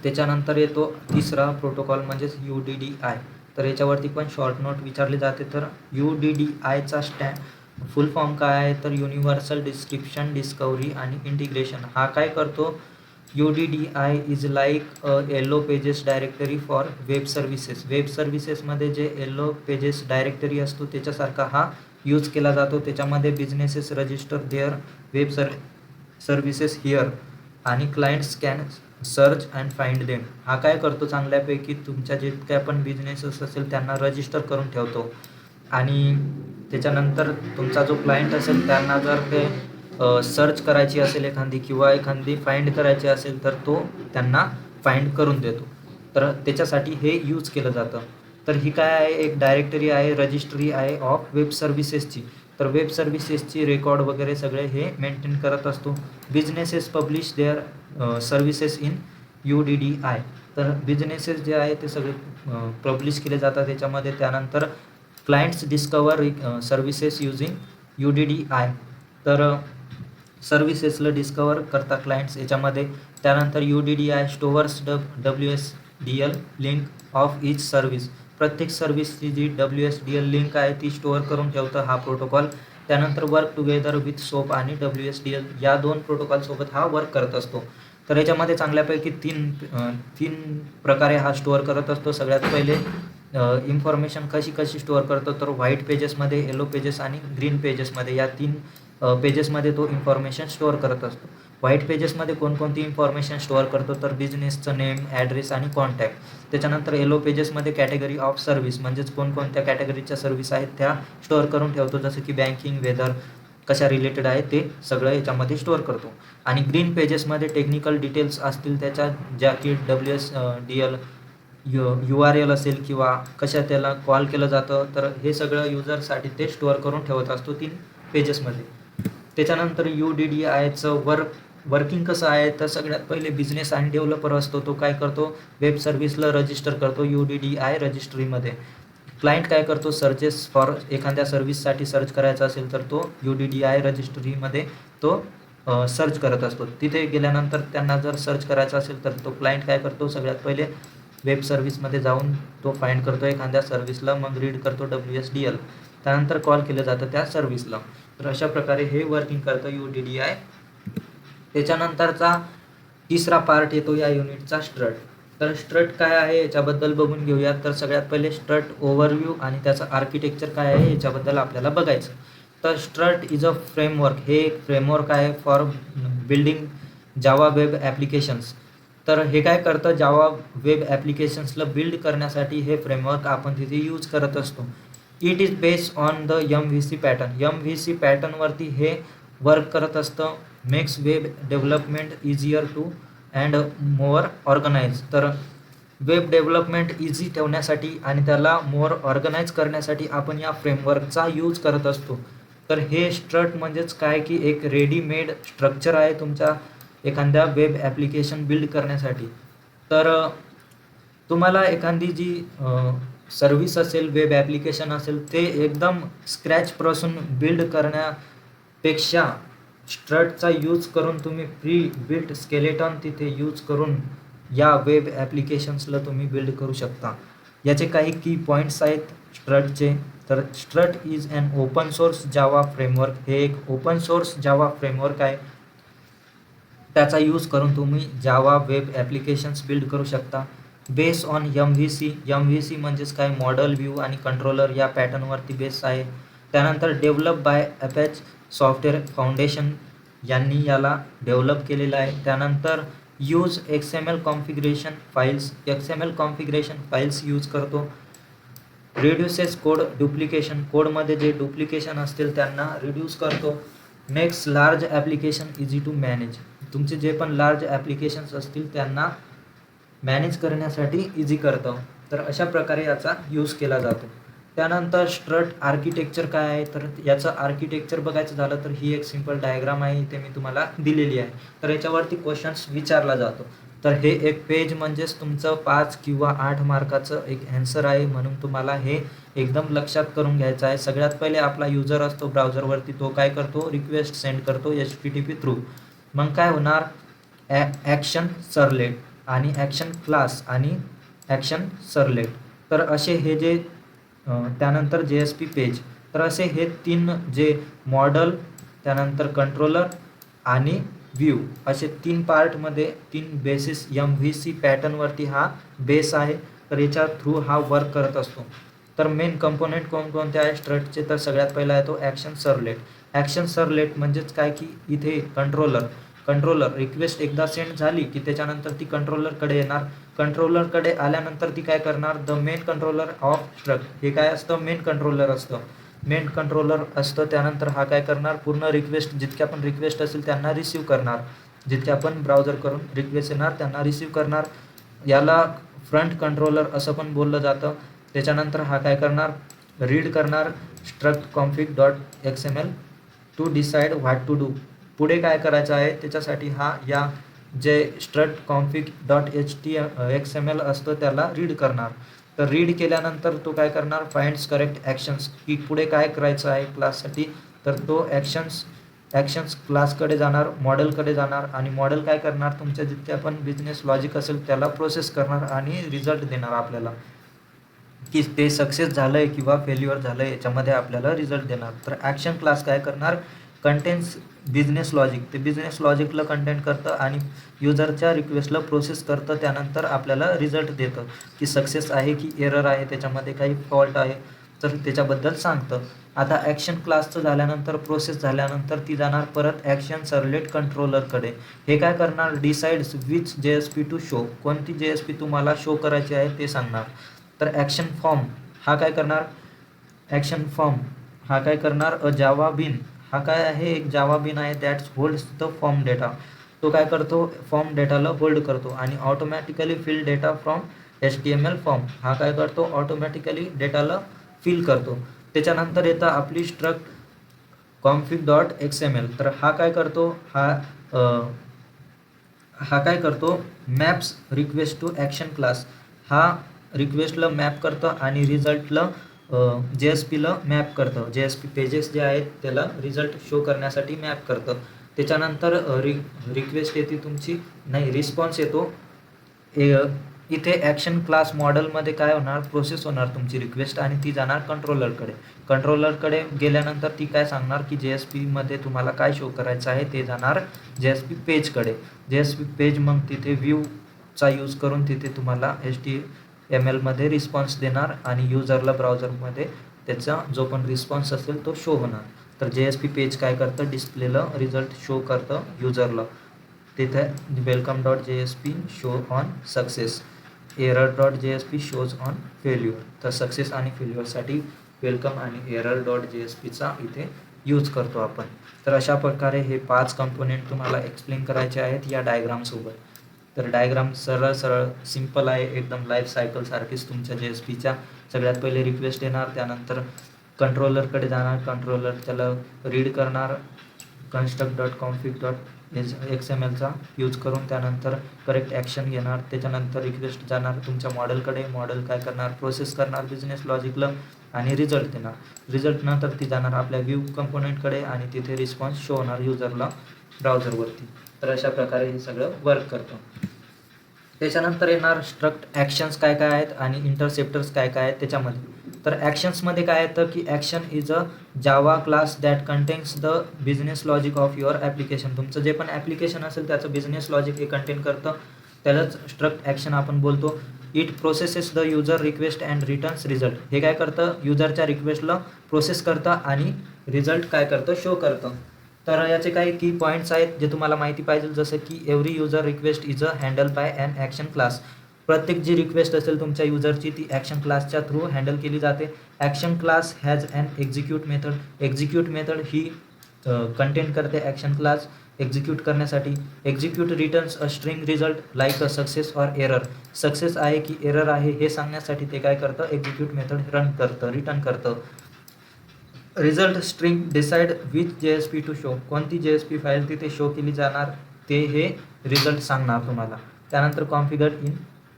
Speaker 1: त्याच्यानंतर येतो तिसरा प्रोटोकॉल म्हणजेच UDDI. तर याच्यावरती पण शॉर्ट नोट विचारली जाते. तर UDDIचा फुल फॉर्म काय आहे, तर युनिव्हर्सल डिस्क्रिप्शन, डिस्कव्हरी आणि इंटिग्रेशन. हा काय करतो, UDDI is like yellow pages directory for web services. Web सर्व्हिसेसमध्ये जे येलो पेजेस डायरेक्टरी असतो त्याच्यासारखा हा यूज केला जातो. त्याच्यामध्ये businesses register their web services here आणि clients can search and find them. हा काय करतो, चांगल्यापैकी तुमच्या जितक्या पण बिझनेसेस असेल त्यांना रजिस्टर करून ठेवतो. आणि त्याच्यानंतर तुमचा जो क्लायंट असेल त्यांना जर ते सर्च करायची असेल एखादी किंवा एखादी फाइंड करायची असेल तर तो त्यांना फाइंड करून देतो. तर त्याच्यासाठी हे यूज केलं जातं. तर ही काय आहे, एक डायरेक्टरी आहे, रजिस्ट्री आहे ऑफ वेब सर्व्हिसेसची. तर वेब सर्व्हिसेसची रेकॉर्ड वगैरे सगळे हे मेंटेन करत असतो. Businesses publish their services in UDDI. तर बिझनेसेस जे आहे ते सगळे पब्लिश केले जातात त्याच्यामध्ये. त्यानंतर clients discover services using UDDI. तर सर्व्हिसेसला डिस्कवर करता क्लायंट्स याच्यामध्ये. त्यानंतर UDDI stores WSDL link of each service. प्रत्येक सर्व्हिसची जी WSDL लिंक आहे ती स्टोअर करून ठेवतं हा प्रोटोकॉल. त्यानंतर वर्क टुगेदर विथ सोप आणि WSDL या 2 प्रोटोकॉलसोबत हा वर्क करत असतो. तर याच्यामध्ये चांगल्यापैकी 3 प्रकारे हा स्टोअर करत असतो. सगळ्यात पहिले इन्फॉर्मेशन कशी कशी स्टोअर करतो, तर व्हाईट पेजेसमध्ये, येलो पेजेस आणि ग्रीन पेजेसमध्ये या 3 पेजेसमध्ये तो इन्फॉर्मेशन स्टोअर करत असतो. व्हाईट पेजेसमध्ये कोणकोणती इन्फॉर्मेशन स्टोअर करतो, तर बिझनेसचं नेम, ॲड्रेस आणि कॉन्टॅक्ट. त्याच्यानंतर येलो पेजेसमध्ये कॅटेगरी ऑफ सर्व्हिस म्हणजेच कोणकोणत्या कॅटेगरीच्या सर्व्हिस आहेत त्या स्टोअर करून ठेवतो, जसं की बँकिंग, वेदर, कशा रिलेटेड आहे ते सगळं याच्यामध्ये स्टोअर करतो. आणि ग्रीन पेजेसमध्ये टेक्निकल डिटेल्स असतील त्याच्या, ज्या की WSDL URL असेल किंवा कशा त्याला कॉल केलं जातं, तर हे सगळं युजरसाठी ते स्टोअर करून ठेवत असतो 3 पेजेसमध्ये. त्याच्यानंतर UDDIचं वर्किंग कसं आहे, तर सगळ्यात पहिले बिझनेस आणि डेव्हलपर असतो, तो काय करतो, वेब सर्व्हिसला रजिस्टर करतो UDDI रजिस्ट्रीमध्ये. क्लायंट काय करतो, सर्चेस फॉर एखाद्या सर्व्हिससाठी सर्च करायचा असेल तर तो UDDI रजिस्ट्रीमध्ये तो सर्च करत असतो. तिथे गेल्यानंतर त्यांना जर सर्च करायचं असेल तर तो क्लायंट काय करतो, सगळ्यात पहिले वेब सर्व्हिसमध्ये जाऊन तो फाइंड करतो एखाद्या सर्व्हिसला, मग रीड करतो WSDL, त्यानंतर कॉल केलं जातं त्या सर्व्हिसला. तर अशा प्रकारे हे वर्किंग करतं UDDI. त्याच्यानंतरचा तिसरा पार्ट येतो या युनिटचा, स्ट्रट. तर स्ट्रट काय आहे याच्याबद्दल बघून घेऊयात. तर सगळ्यात पहिले स्ट्रट ओव्हरव्ह्यू आणि त्याचं आर्किटेक्चर काय आहे याच्याबद्दल आपल्याला बघायचं. तर स्ट्रट इज अ फ्रेमवर्क, हे एक फ्रेमवर्क आहे for building Java web applications. तर हे काय करतं, जावा वेब ॲप्लिकेशन्सला बिल्ड करण्यासाठी हे फ्रेमवर्क आपण तिथे यूज करत असतो. It is based on the MVC pattern. MVC पॅटर्नवरती हे वर्क करत असतं. Makes web development easier to and more organize. तर वेब डेव्हलपमेंट इझी ठेवण्यासाठी आणि त्याला मोअर ऑर्गनाइज करण्यासाठी आपण या फ्रेमवर्कचा यूज करत असतो. तर हे स्ट्रट म्हणजेच काय की एक रेडीमेड स्ट्रक्चर आहे तुमच्या एखाद्या वेब ॲप्लिकेशन बिल्ड करण्यासाठी. तर तुम्हाला एखादी जी सर्व्हिस असेल, वेब ॲप्लिकेशन असेल, ते एकदम स्क्रॅचपासून बिल्ड करण्यापेक्षा स्ट्रटचा यूज करून तुम्ही प्री बिल्ट स्केलेटन तिथे यूज करून या वेब ॲप्लिकेशन्सला तुम्ही बिल्ड करू शकता. याचे काही की पॉईंट्स आहेत स्ट्रटचे. तर Struts is an open source Java framework. हे एक ओपन सोर्स जावा फ्रेमवर्क आहे. त्याचा यूज करून तुम्ही जावा वेब ॲप्लिकेशन्स बिल्ड करू शकता. बेस ऑन MVC म्हणजेच काय, मॉडल, व्ह्यू आणि कंट्रोलर या पॅटर्नवरती बेस आहे. त्यानंतर develop by Apache software foundation यांनी याला डेव्हलप केलेलं आहे. त्यानंतर use XML configuration files use करतो. रिड्युसेस कोड डुप्लिकेशन, कोडमध्ये जे डुप्लिकेशन असतील त्यांना रिड्यूस करतो. Makes large application easy to manage, तुमचे जे पण लार्ज ॲप्लिकेशन्स असतील त्यांना मॅनेज करण्यासाठी इझी करतं. तर अशा प्रकारे याचा यूज केला जातो. त्यानंतर स्ट्रट आर्किटेक्चर काय आहे, तर याचं आर्किटेक्चर बघायचं झालं तर ही एक सिंपल डायग्राम आहे, इथे मी तुम्हाला दिलेली आहे. तर याच्यावरती क्वेश्चन्स विचारला जातो. तर हे एक पेज म्हणजेच तुमचं 5 किंवा 8 मार्काचं एक ॲन्सर आहे, म्हणून तुम्हाला हे एकदम लक्षात करून घ्यायचं आहे. सगळ्यात पहिले आपला युजर असतो ब्राउझरवरती, तो काय करतो, रिक्वेस्ट सेंड करतो HTTP थ्रू. मग काय होणार, ॲक्शन सर्लेट आणि ॲक्शन क्लास आणि ॲक्शन सर्लेट. तर असे हे जे त्यानंतर JSP पेज. तर असे हे 3 जे मॉडल, त्यानंतर कंट्रोलर आणि व्ह्यू, असे 3 पार्टमध्ये 3 बेसिस MVC पॅटर्नवरती हा बेस आहे. तर याच्या थ्रू हा वर्क करत असतो. तर मेन कंपोनेंट कोणकोणते आहे स्ट्रटचे, तर सगळ्यात पहिला आहे तो ॲक्शन सर्लेट. ॲक्शन सर्लेट म्हणजेच काय की इथे कंट्रोलर रिक्वेस्ट एकदा सेंड झाली की त्याच्यानंतर ती कंट्रोलरकडे येणार. कंट्रोलरकडे आल्यानंतर ती काय करणार, the main controller of strut. हे काय असतं, मेन कंट्रोलर असतं. त्यानंतर हा काय करणार, पूर्ण रिक्वेस्ट, जितक्या पण रिक्वेस्ट असेल त्यांना रिसीव्ह करणार. जितक्या पण ब्राउझर करून रिक्वेस्ट येणार त्यांना रिसीव्ह करणार. याला फ्रंट कंट्रोलर असं पण बोललं जातं. त्याच्यानंतर हा काय करणार, रीड करणार Struts config .xml to decide what to do. पुढे काय करायचं आहे त्याच्यासाठी हा या जे स्ट्रट config .xml असतं त्याला रीड करणार. तर रीड केल्यानंतर तो काय करणार, फाइंड्स करेक्ट ॲक्शन्स, की पुढे काय करायचं आहे क्लाससाठी. तर तो ॲक्शन्स क्लासकडे जाणार, मॉडेलकडे जाणार आणि मॉडेल काय करणार, तुमच्या जितक्या पण बिझनेस लॉजिक असेल त्याला प्रोसेस करणार आणि रिझल्ट देणार आपल्याला, की ते सक्सेस झालं आहे किंवा फेल्युअर झालं आहे याच्यामध्ये आपल्याला रिझल्ट देणार. तर ॲक्शन क्लास काय करणार, कंटेन्स बिझनेस लॉजिक, ते बिझनेस लॉजिकला कंटेंट करतं आणि युजरच्या रिक्वेस्टला प्रोसेस करतं. त्यानंतर आपल्याला रिझल्ट देतं की सक्सेस आहे की एरर आहे, त्याच्यामध्ये काही फॉल्ट आहे तर त्याच्याबद्दल सांगतं. आता ॲक्शन क्लासचं झाल्यानंतर, प्रोसेस झाल्यानंतर ती जाणार परत ॲक्शन सर्व्हलेट कंट्रोलरकडे. हे काय करणार, decides which JSP to show, कोणती JSP तुम्हाला शो करायची आहे ते सांगणार. तर ॲक्शन फॉर्म हा काय करणार, ॲक्शन फॉर्म हा काय करणार, अ जावा बिन हा काय आहे, एक जावा बिन आहे that's holds the form data. तो काय करतो, फॉर्म डेटाला होल्ड करतो. आणि automatically fill data from HTML form हा काय करतो, ऑटोमॅटिकली डेटाला फिल करतो. त्याच्यानंतर येतं आपली स्ट्रक्ट config.xml. तर हा काय करतो, हा काय करतो, maps request to action class. हा रिक्वेस्टला मॅप करतं आणि रिझल्टला JSPला मॅप करतं. JSP पेजेस जे आहेत त्याला रिझल्ट शो करण्यासाठी मॅप करतं. त्याच्यानंतर रिक्वेस्ट येते तुमची, नाही रिस्पॉन्स येतो. इथे ॲक्शन क्लास मॉडेलमध्ये काय होणार, प्रोसेस होणार तुमची रिक्वेस्ट आणि ती जाणार कंट्रोलरकडे. कंट्रोलरकडे गेल्यानंतर ती काय सांगणार की JSPमध्ये तुम्हाला काय शो करायचं आहे, ते जाणार JSP पेजकडे. JSP पेज मग तिथे व्ह्यूचा यूज करून तिथे तुम्हाला HTMLमध्ये रिस्पॉन्स देणार आणि युजरला ब्राउझरमध्ये त्याचा जो पण रिस्पॉन्स असेल तो शो होणार. तर JSP पेज काय करतं, डिस्प्लेला रिझल्ट शो करतं युजरला. तिथे welcome.jsp show on success, error.jsp shows on failure. तर सक्सेस आणि फेल्युअरसाठी वेलकम आणि error.jsp इथे यूज करतो आपण. तर अशा प्रकारे हे 5 कंपोनेंट तुम्हाला एक्सप्लेन करायचे आहेत या डायग्रामसोबत. तर डायग्राम सरळ सरळ सिम्पल आहे एकदम, लाईफ सायकलसारखीच तुमच्या JSPच्या. सगळ्यात पहिले रिक्वेस्ट येणार, त्यानंतर कंट्रोलरकडे जाणार, कंट्रोलर त्याला रीड करणार construct.config.xmlचा यूज करून, त्यानंतर करेक्ट ॲक्शन घेणार. त्याच्यानंतर रिक्वेस्ट जाणार तुमच्या मॉडेलकडे, मॉडेल काय करणार, प्रोसेस करणार बिझनेस लॉजिकला आणि रिझल्ट देणार. रिझल्ट नंतर ती जाणार आपल्या व्ह्यू कंपोनेंटकडे आणि तिथे रिस्पॉन्स शो होणार युजरला ब्राउझरवरती. तर अशा प्रकारे हे सगळं वर्क करतं. त्याच्यानंतर येणार स्ट्रक्ट ॲक्शन्स काय काय आहेत आणि इंटरसेप्टर्स काय काय आहेत त्याच्यामध्ये. तर ॲक्शन्समध्ये काय येतं की action is a Java class that contains the business logic of your application. तुमचं जे पण ॲप्लिकेशन असेल त्याचं बिझनेस लॉजिक हे कंटेन करतं, त्यालाच स्ट्रक्ट ॲक्शन आपण बोलतो. It processes the user request and returns result. हे काय करतं, युजरच्या रिक्वेस्टला प्रोसेस करतं आणि रिझल्ट काय करतं, शो करतं. तर याचे काही की पॉईंट्स आहेत जे तुम्हाला माहिती पाहिजे, जसं की every user request is a handle by an action class. प्रत्येक जी रिक्वेस्ट असेल तुमच्या युजरची ती ॲक्शन क्लासच्या थ्रू हँडल केली जाते. Action class has an execute method. Execute method ही कंटेन करते ॲक्शन क्लास एक्झिक्यूट करण्यासाठी. Execute returns a string result like a success or error. Success आहे की एरर आहे हे सांगण्यासाठी ते काय करतं, एक्झिक्यूट मेथड रन करतं, रिटर्न करतं. Result string decide which JSP to show, कोणती JSP फाईल तिथे शो केली जाणार ते हे रिझल्ट सांगणार तुम्हाला. त्यानंतर कॉन्फिगर इन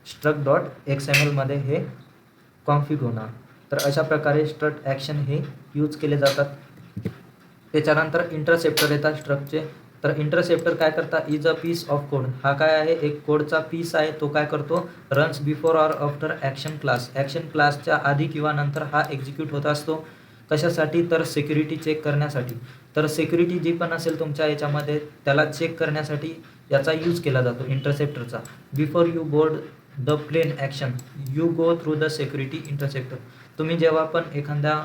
Speaker 1: struct.xml हे कॉन्फिग होणार. तर अशा प्रकारे स्ट्रक्ट ॲक्शन हे यूज केले जातात. त्याच्यानंतर इंटरसेप्टर येतात स्ट्रक्टचे. तर इंटरसेप्टर काय करतात, is a piece of code. हा काय आहे, एक कोडचा पीस आहे. तो काय करतो, runs before or after action class. Action क्लासच्या आधी किंवा नंतर हा एक्झिक्यूट होत असतो. कशासाठी, तर सिक्युरिटी चेक करण्यासाठी. तर सिक्युरिटी जी पण असेल तुमच्या याच्यामध्ये त्याला चेक करण्यासाठी याचा यूज केला जातो इंटरसेप्टरचा. Before you board the plane action you go through the security interceptor. तुम्ही जेव्हा पण एखाद्या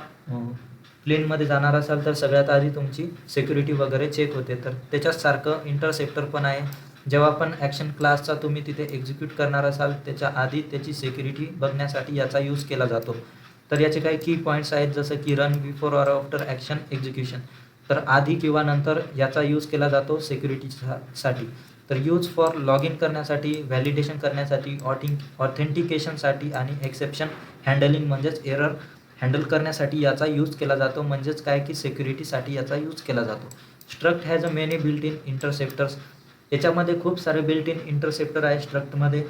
Speaker 1: प्लेनमध्ये जाणार असाल तर सगळ्यात आधी तुमची सिक्युरिटी वगैरे चेक होते. तर त्याच्याच सारखं इंटरसेप्टर पण आहे. जेव्हा पण ॲक्शन क्लासचा तुम्ही तिथे एक्झिक्यूट करणार असाल त्याच्या आधी त्याची सिक्युरिटी बघण्यासाठी याचा यूज केला जातो. तर याचे काही की पॉईंट्स आहेत, जसं की run before or after action execution. तर आधी किंवा नंतर याचा यूज केला जातो सिक्युरिटीसाठी. तर यूज फॉर लॉग इन करण्यासाठी, व्हॅलिडेशन करण्यासाठी, ऑथेंटिकेशनसाठी आणि एक्सेप्शन हँडलिंग म्हणजेच एरर हँडल करण्यासाठी याचा यूज केला जातो. म्हणजेच काय की सिक्युरिटीसाठी याचा यूज केला जातो. Struts has a many built in interceptors. याच्यामध्ये खूप सारे बिल्ट इन इंटरसेप्टर आहे स्ट्रक्टमध्ये.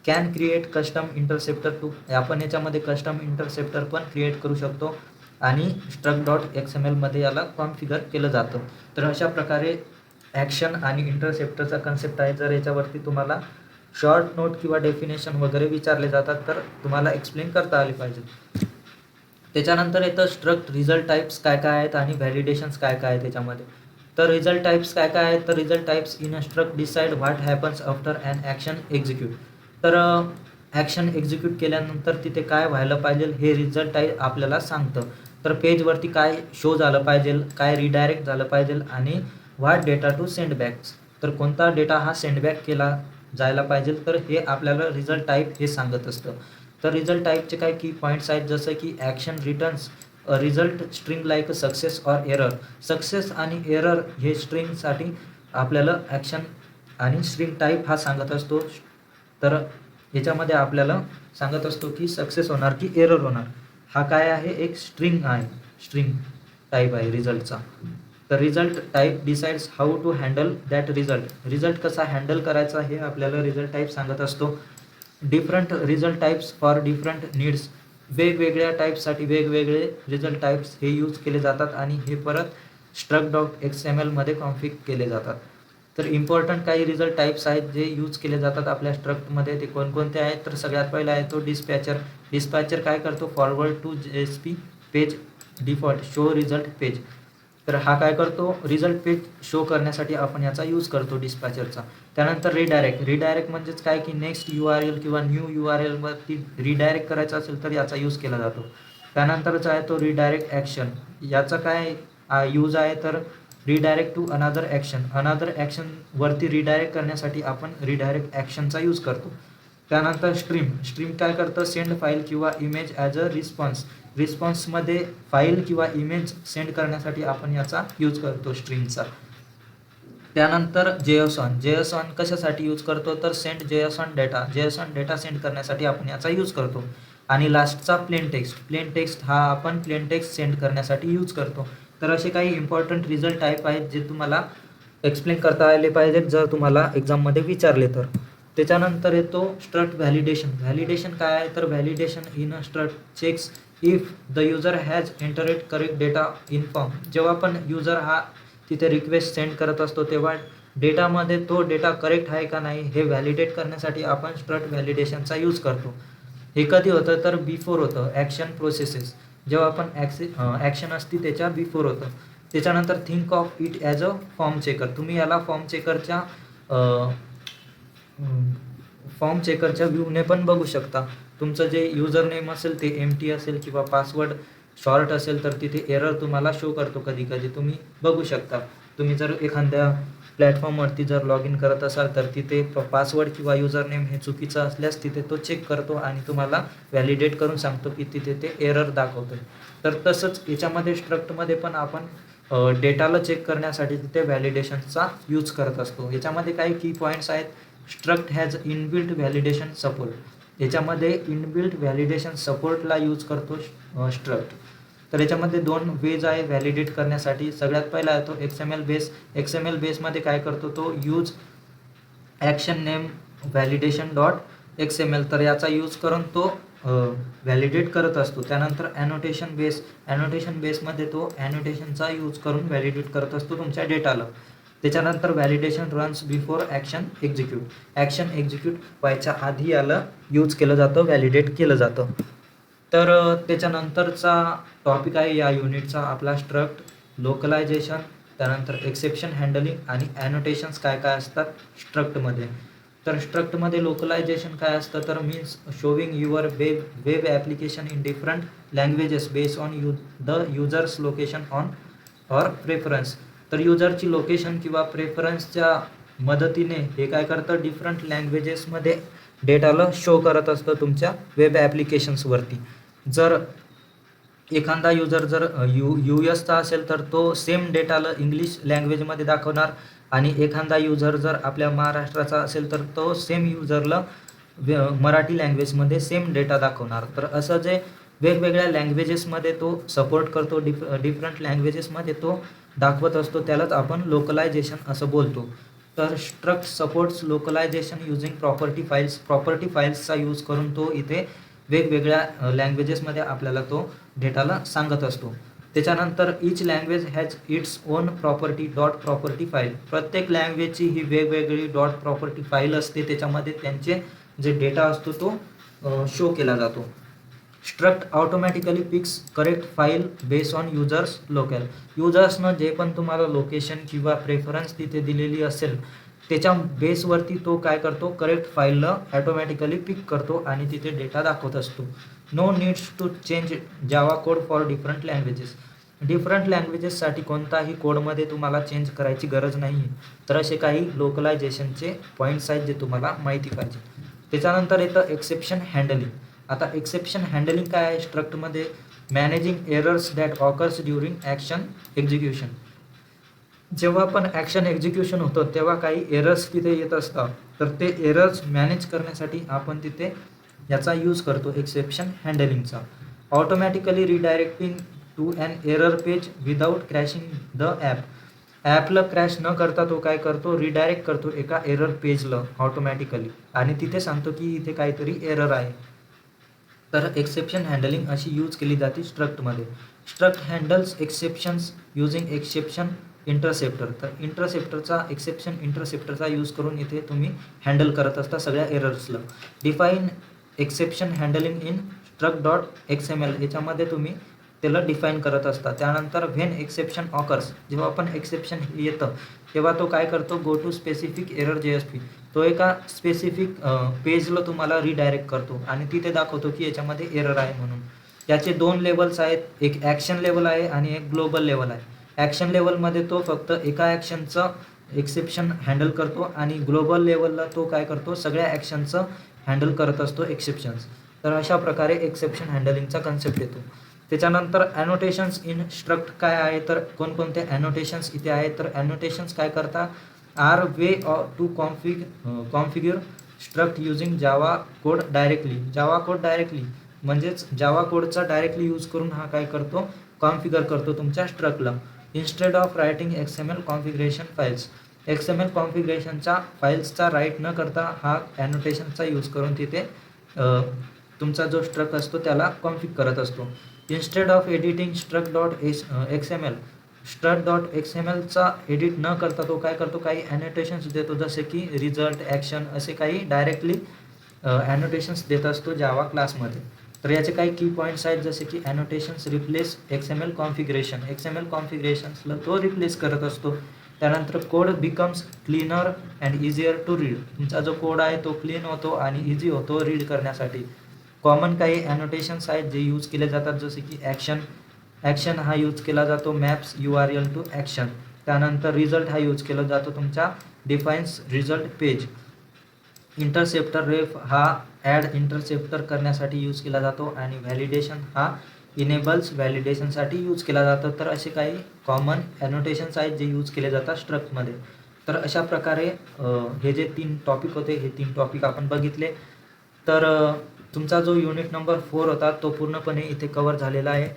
Speaker 1: Can create custom interceptor too. आपण याच्यामध्ये कस्टम इंटरसेप्टर पण क्रिएट करू शकतो आणि struct.xml याला कॉन्फिगर केलं जातं. तर अशा प्रकारे ॲक्शन आणि इंटरसेप्टरचा कन्सेप्ट आहे. जर याच्यावरती तुम्हाला शॉर्ट नोट किंवा डेफिनेशन वगैरे विचारले जातात तर तुम्हाला एक्सप्लेन करता आले पाहिजे. त्याच्यानंतर येतं स्ट्रक्ट रिझल्ट टाईप्स काय काय आहेत आणि व्हॅलिडेशन्स काय काय आहे त्याच्यामध्ये. तर रिझल्ट टाईप्स काय काय आहेत, तर result types in Struts decide what happens after an action execute. तर ॲक्शन एक्झिक्यूट केल्यानंतर तिथे काय व्हायला पाहिजे हे रिझल्ट टाईप आपल्याला सांगतं. तर पेजवरती काय शो झालं पाहिजे, काय रिडायरेक्ट झालं पाहिजे आणि what data to send backs, तर कोणता डेटा हा सेंडबॅक केला जायला पाहिजे, तर हे आपल्याला रिझल्ट टाईप हे सांगत असतं. तर रिझल्ट टाईपचे काय की पॉईंट्स आहेत, जसं की action returns result string like success or error. Success आणि एरर हे स्ट्रिंगसाठी आपल्याला ॲक्शन आणि स्ट्रिंग टाईप हा सांगत असतो. तर याच्यामध्ये आपल्याला सांगत असतो की सक्सेस होणार की एरर होणार. हा काय आहे, एक स्ट्रिंग आहे, स्ट्रिंग टाईप आहे रिझल्टचा. तर result type decides how to handle that result. Result कसा हँडल करायचा हे आपल्याला रिझल्ट टाईप सांगत असतो. Different result types for different needs. वेगवेगळ्या टाईप्ससाठी वेगवेगळे रिझल्ट टाईप्स हे यूज केले जातात आणि हे परत struct.xml मध्ये कॉन्फिग केले जातात. तर इम्पॉर्टंट काही रिझल्ट टाईप्स आहेत जे यूज केले जातात आपल्या स्ट्रक्टमध्ये. ते कोणकोणते आहेत, तर सगळ्यात पहिला आहे तो डिस्पॅचर. डिस्पॅचर काय करतो, forward to JSP page default show result page. तर हा काय करतो, रिझल्ट पेज शो करण्यासाठी आपण याचा यूज करतो डिस्पॅचरचा. त्यानंतर रिडायरेक्ट. रिडायरेक्ट म्हणजेच काय की नेक्स्ट URL किंवा न्यू URLवरती रिडायरेक्ट करायचा असेल तर याचा यूज केला जातो. त्यानंतरचा आहे तो रिडायरेक्ट ॲक्शन. याचा काय यूज आहे, तर रिडायरेक्ट टू अनादर ॲक्शन. अनादर ॲक्शनवरती रिडायरेक्ट करण्यासाठी आपण रिडायरेक्ट ॲक्शनचा यूज करतो. त्यानंतर स्ट्रीम. स्ट्रीम काय करतं, सेंड फाईल किंवा इमेज ॲज अ रिस्पॉन्स. रिस्पॉन्समध्ये फाईल किंवा इमेज सेंड करण्यासाठी आपण याचा यूज करतो स्ट्रीमचा. त्यानंतर JSON. JSON कशासाठी यूज करतो, तर send JSON data. JSON data send करण्यासाठी आपण याचा यूज करतो. आणि लास्टचा प्लेन टेक्स्ट. प्लेन टेक्स्ट हा आपण प्लेन टेक्स्ट सेंड करण्यासाठी यूज करतो. तर असे काही इम्पॉर्टंट रिझल्ट टाईप आहेत जे तुम्हाला एक्सप्लेन करता आले पाहिजेत जर तुम्हाला एक्झाममध्ये विचारले तर. त्याच्यानंतर येतो स्ट्रक्ट व्हॅलिडेशन. व्हॅलिडेशन काय आहे, तर validation in Struts checks if the user has entered correct data in form. जेव्हा पण युजर हा तिथे रिक्वेस्ट सेंड करत असतो तेव्हा डेटामध्ये तो डेटा करेक्ट आहे का नाही हे व्हॅलिडेट करण्यासाठी आपण स्ट्रक्ट व्हॅलिडेशनचा यूज करतो. हे कधी होतं, तर बिफोर होतं ॲक्शन प्रोसेसेस. जेव्हा आपण ॲक्शन असती त्याच्या बिफोर होतं. त्याच्यानंतर think of it as a form checker. तुम्ही याला फॉर्म चेकरच्या व्ह्यूने पण बघू शकता. तुमचं जे युजर नेम असेल ते एम्प्टी असेल किंवा पासवर्ड शॉर्ट असेल तर तिथे एरर तुम्हाला शो करतो कधी कधी, तुम्ही बघू शकता. तुम्ही जर एखाद्या प्लॅटफॉर्मवरती जर लॉग इन करत असाल तर तिथे पासवर्ड किंवा युजर नेम हे चुकीचं असल्यास तिथे तो चेक करतो आणि तुम्हाला व्हॅलिडेट करून सांगतो की तिथे ते एरर दाखवतो. तर तसंच याच्यामध्ये स्ट्रक्टमध्ये पण आपण डेटाला चेक करण्यासाठी तिथे व्हॅलिडेशनचा यूज करत असतो. याच्यामध्ये काही की पॉईंट्स आहेत. Struct has inbuilt validation support. याच्यामध्ये इनबिल्ट व्हॅलिडेशन सपोर्टला यूज करतो स्ट्रक्ट. तर याच्यामध्ये दोन वेज आहे व्हॅलिडेट करण्यासाठी. सगळ्यात पहिला आहे तो XML बेस. XML बेसमध्ये काय करतो तो use action name validation dot XML. तर याचा यूज करून तो व्हॅलिडेट करत असतो. त्यानंतर ॲनोटेशन बेस. ॲनोटेशन बेसमध्ये तो ॲनोटेशनचा यूज करून व्हॅलिडेट करत असतो तुमच्या डेटाला. त्याच्यानंतर validation runs before action execute. Action execute व्हायच्या आधी याला यूज केलं जातं, व्हॅलिडेट केलं जातं. तर त्याच्यानंतरचा टॉपिक आहे या युनिटचा आपला स्ट्रक्ट, लोकलायझेशन, त्यानंतर एक्सेप्शन हँडलिंग आणि ॲनोटेशन्स काय काय असतात स्ट्रक्टमध्ये. तर स्ट्रक्टमध्ये लोकलायझेशन काय असतं, तर means showing your web application in different languages based on the users location on or preference. तर युजरची लोकेशन किंवा प्रेफरन्सच्या मदतीने हे काय करतं, डिफरंट लँग्वेजेसमध्ये डेटाला शो करत असतं तुमच्या वेब ॲप्लिकेशन्सवरती. जर एखादा युजर जर US चा असेल तर तो सेम डेटाला इंग्लिश लँग्वेजमध्ये दाखवणार आणि एखादा युजर जर आपल्या महाराष्ट्राचा असेल तर तो सेम युजरला मराठी लँग्वेजमध्ये सेम डेटा दाखवणार. तर असं जे वेगवेगळ्या लँग्वेजेसमध्ये तो सपोर्ट करतो, डिफरंट लँग्वेजेसमध्ये तो दाखवत असतो, त्यालाच आपण लोकलायझेशन असं बोलतो. तर Struts supports localisation using property files. Property फाईल्सचा यूज करून तो इथे वेगवेगळ्या लँग्वेजेसमध्ये आपल्याला तो डेटाला सांगत असतो. त्याच्यानंतर each language has its own property dot property file. प्रत्येक लँग्वेजची ही वेगवेगळी डॉट प्रॉपर्टी फाईल असते, त्याच्यामध्ये त्यांचे जे डेटा असतो तो शो केला जातो. Struts automatically picks correct file base on users locale. युजर्सनं जे पण तुम्हाला लोकेशन किंवा प्रेफरन्स तिथे दिलेली असेल त्याच्या बेसवरती तो काय करतो, करेक्ट फाईलला ॲटोमॅटिकली पिक करतो आणि तिथे डेटा दाखवत असतो. No needs to change Java code for different languages. Different लँग्वेजेससाठी कोणताही कोडमध्ये तुम्हाला चेंज करायची गरज नाही आहे. तर असे काही लोकलायझेशनचे पॉईंट्स आहेत जे तुम्हाला माहिती पाहिजे. त्याच्यानंतर येतं एक्सेप्शन हँडलिंग. आता एक्सेप्शन हँडलिंग काय आहे स्ट्रक्टमध्ये, managing errors that occurs during action execution. जेव्हा पण ॲक्शन एक्झिक्युशन होतं तेव्हा काही एरर्स तिथे येत असतात, तर ते एरर्स मॅनेज करण्यासाठी आपण तिथे याचा यूज करतो एक्सेप्शन हँडलिंगचा. Automatically redirecting to an error page without crashing the app. ॲपला क्रॅश न करता तो काय करतो, रिडायरेक्ट करतो एका एरर पेजला ऑटोमॅटिकली आणि तिथे सांगतो की इथे काहीतरी एरर आहे. तर एक्सेप्शन हँडलिंग अशी यूज केली जाते स्ट्रक्टमध्ये. Struts handles exceptions using exception interceptor. तर एक्सेप्शन इंटरसेप्टरचा यूज करून इथे तुम्ही हँडल करत असता सगळ्या एरर्सला. Define exception handling in struct.xml याच्यामध्ये तुम्ही त्याला डिफाईन करत असता. त्यानंतर व्हेन एक्सेप्शन ऑकर्स, जेव्हा पण एक्सेप्शन येतं तेव्हा तो काय करतो, go to specific error JSP. तो एका स्पेसिफिक पेजला तुम्हाला रिडायरेक्ट करतो आणि तिथे दाखवतो की याच्यामध्ये एरर आहे म्हणून. याचे 2 लेवल्स आहेत, एक ॲक्शन लेवल आहे आणि एक ग्लोबल लेवल आहे. ॲक्शन लेवलमध्ये तो फक्त एका ॲक्शनचं एक्सेप्शन हँडल करतो आणि ग्लोबल लेवलला तो काय करतो, सगळ्या ॲक्शनचं हँडल करत असतो एक्सेप्शन्स. तर अशा प्रकारे एक्सेप्शन हँडलिंगचा कन्सेप्ट येतो. त्याच्यानंतर ॲनोटेशन्स इन स्ट्रक्ट काय आहे, तर कोणकोणते ॲनोटेशन्स इथे आहेत, तर ॲनोटेशन्स काय करता, are way to configure Struts using Java code directly. Java code directly म्हणजेच जावा कोडचा डायरेक्टली यूज करून हा काय करतो, कॉन्फिगर करतो तुमच्या स्ट्रक्टला. Instead of writing XML configuration files. XML कॉन्फिगरेशनच्या फाईल्सचा राईट न करता हा ॲनोटेशनचा यूज करून तिथे तुमचा जो स्ट्रक्ट असतो त्याला कॉन्फिग करत असतो. इन्स्टेड ऑफ एडिटिंग struct.xml, struct.xmlचा एडिट न करता तो काय करतो, काही ॲनोटेशन्स देतो जसे की रिझल्ट, ॲक्शन असे काही डायरेक्टली ॲनोटेशन्स देत असतो जावा क्लासमध्ये. तर याचे काही की पॉईंट्स आहेत जसे की annotations replace XML configuration. XML कॉन्फिगरेशन्सला तो रिप्लेस करत असतो. त्यानंतर code becomes cleaner and easier to read. तुमचा जो कोड आहे तो क्लीन होतो आणि इझी होतो रीड करण्यासाठी. कॉमन काही ॲनोटेशन्स आहेत जे यूज केले जातात जसे की ॲक्शन हा यूज केला जातो मॅप्स URL टू ॲक्शन. त्यानंतर रिझल्ट हा यूज केला जातो तुमच्या defines result page. Interceptor ref हा ॲड इंटरसेप्टर करण्यासाठी यूज केला जातो आणि व्हॅलिडेशन हा इनेबल्स व्हॅलिडेशनसाठी यूज केला जातो. तर असे काही कॉमन ॲनोटेशन्स आहेत जे यूज केले जातात स्ट्रक्टमध्ये. तर अशा प्रकारे हे जे 3 टॉपिक होते हे 3 टॉपिक आपण बघितले. तर तुमचा जो युनिट नंबर 4 होता तो पूर्णपणे इथे कवर झालेला आहे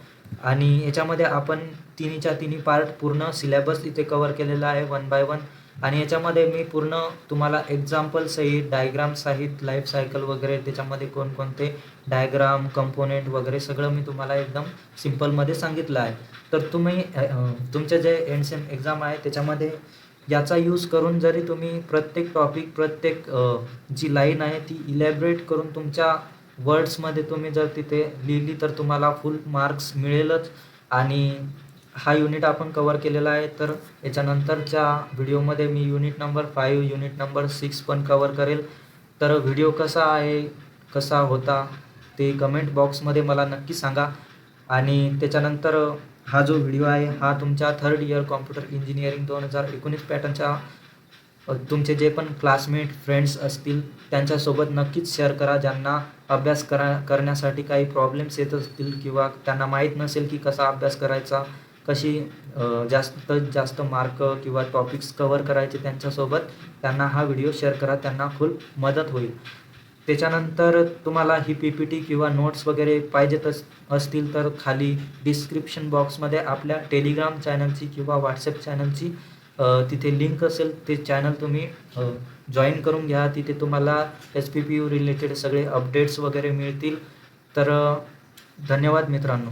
Speaker 1: आणि याच्यामध्ये आपण तिन्हीच्या तिन्ही पार्ट पूर्ण सिलेबस इथे कवर केलेला आहे 1 बाय 1. आणि याच्यामध्ये मी पूर्ण तुम्हाला एक्झाम्पल सहित, डायग्राम सहित, लाईफ सायकल वगैरे त्याच्यामध्ये कोणकोणते डायग्राम, कंपोनेंट वगैरे सगळं मी तुम्हाला एकदम सिम्पलमध्ये सांगितलं आहे. तर तुम्ही तुमचे जे एंडसेम एक्झाम आहे त्याच्यामध्ये याचा यूज करून जरी तुम्ही प्रत्येक टॉपिक, प्रत्येक जी लाईन आहे ती इलॅबरेट करून तुमच्या वर्ड्समध्ये तुम्ही जर तिथे लिहिली तर तुम्हाला फुल मार्क्स मिळेलच. आणि हा युनिट आपण कवर केलेला आहे. तर याच्यानंतरच्या व्हिडिओमध्ये मी युनिट नंबर 5, युनिट नंबर 6 पण कवर करेल. तर व्हिडिओ कसा आहे, कसा होता ते कमेंट बॉक्समध्ये मला नक्की सांगा. आणि त्याच्यानंतर हा जो व्हिडिओ आहे हा तुमच्या 3rd इयर कॉम्प्युटर इंजिनिअरिंग 2019 पॅटर्नच्या तुमचे जे पण क्लासमेट, फ्रेंड्स असतील त्यांच्यासोबत नक्कीच शेअर करा. ज्यांना अभ्यास करण्यासाठी काही प्रॉब्लेम्स येत असतील किंवा त्यांना माहीत नसेल की कसा अभ्यास करायचा, कशी जास्तीत जास्त मार्क किंवा टॉपिक्स कवर करायचे, त्यांच्यासोबत त्यांना हा व्हिडिओ शेअर करा, त्यांना फुल मदत होईल. त्याच्यानंतर तुम्हाला ही PPT किंवा नोट्स वगैरे पाहिजेत असतील तर खाली डिस्क्रिप्शन बॉक्समध्ये आपल्या टेलिग्राम चॅनलची किंवा व्हॉट्सॲप चॅनलची तिथे लिंक असेल. ते चॅनल तुम्ही जॉईन करून घ्या. तिथे तुम्हाला SPPU रिलेटेड सगळे अपडेट्स वगैरे मिळतील. तर धन्यवाद मित्रांनो.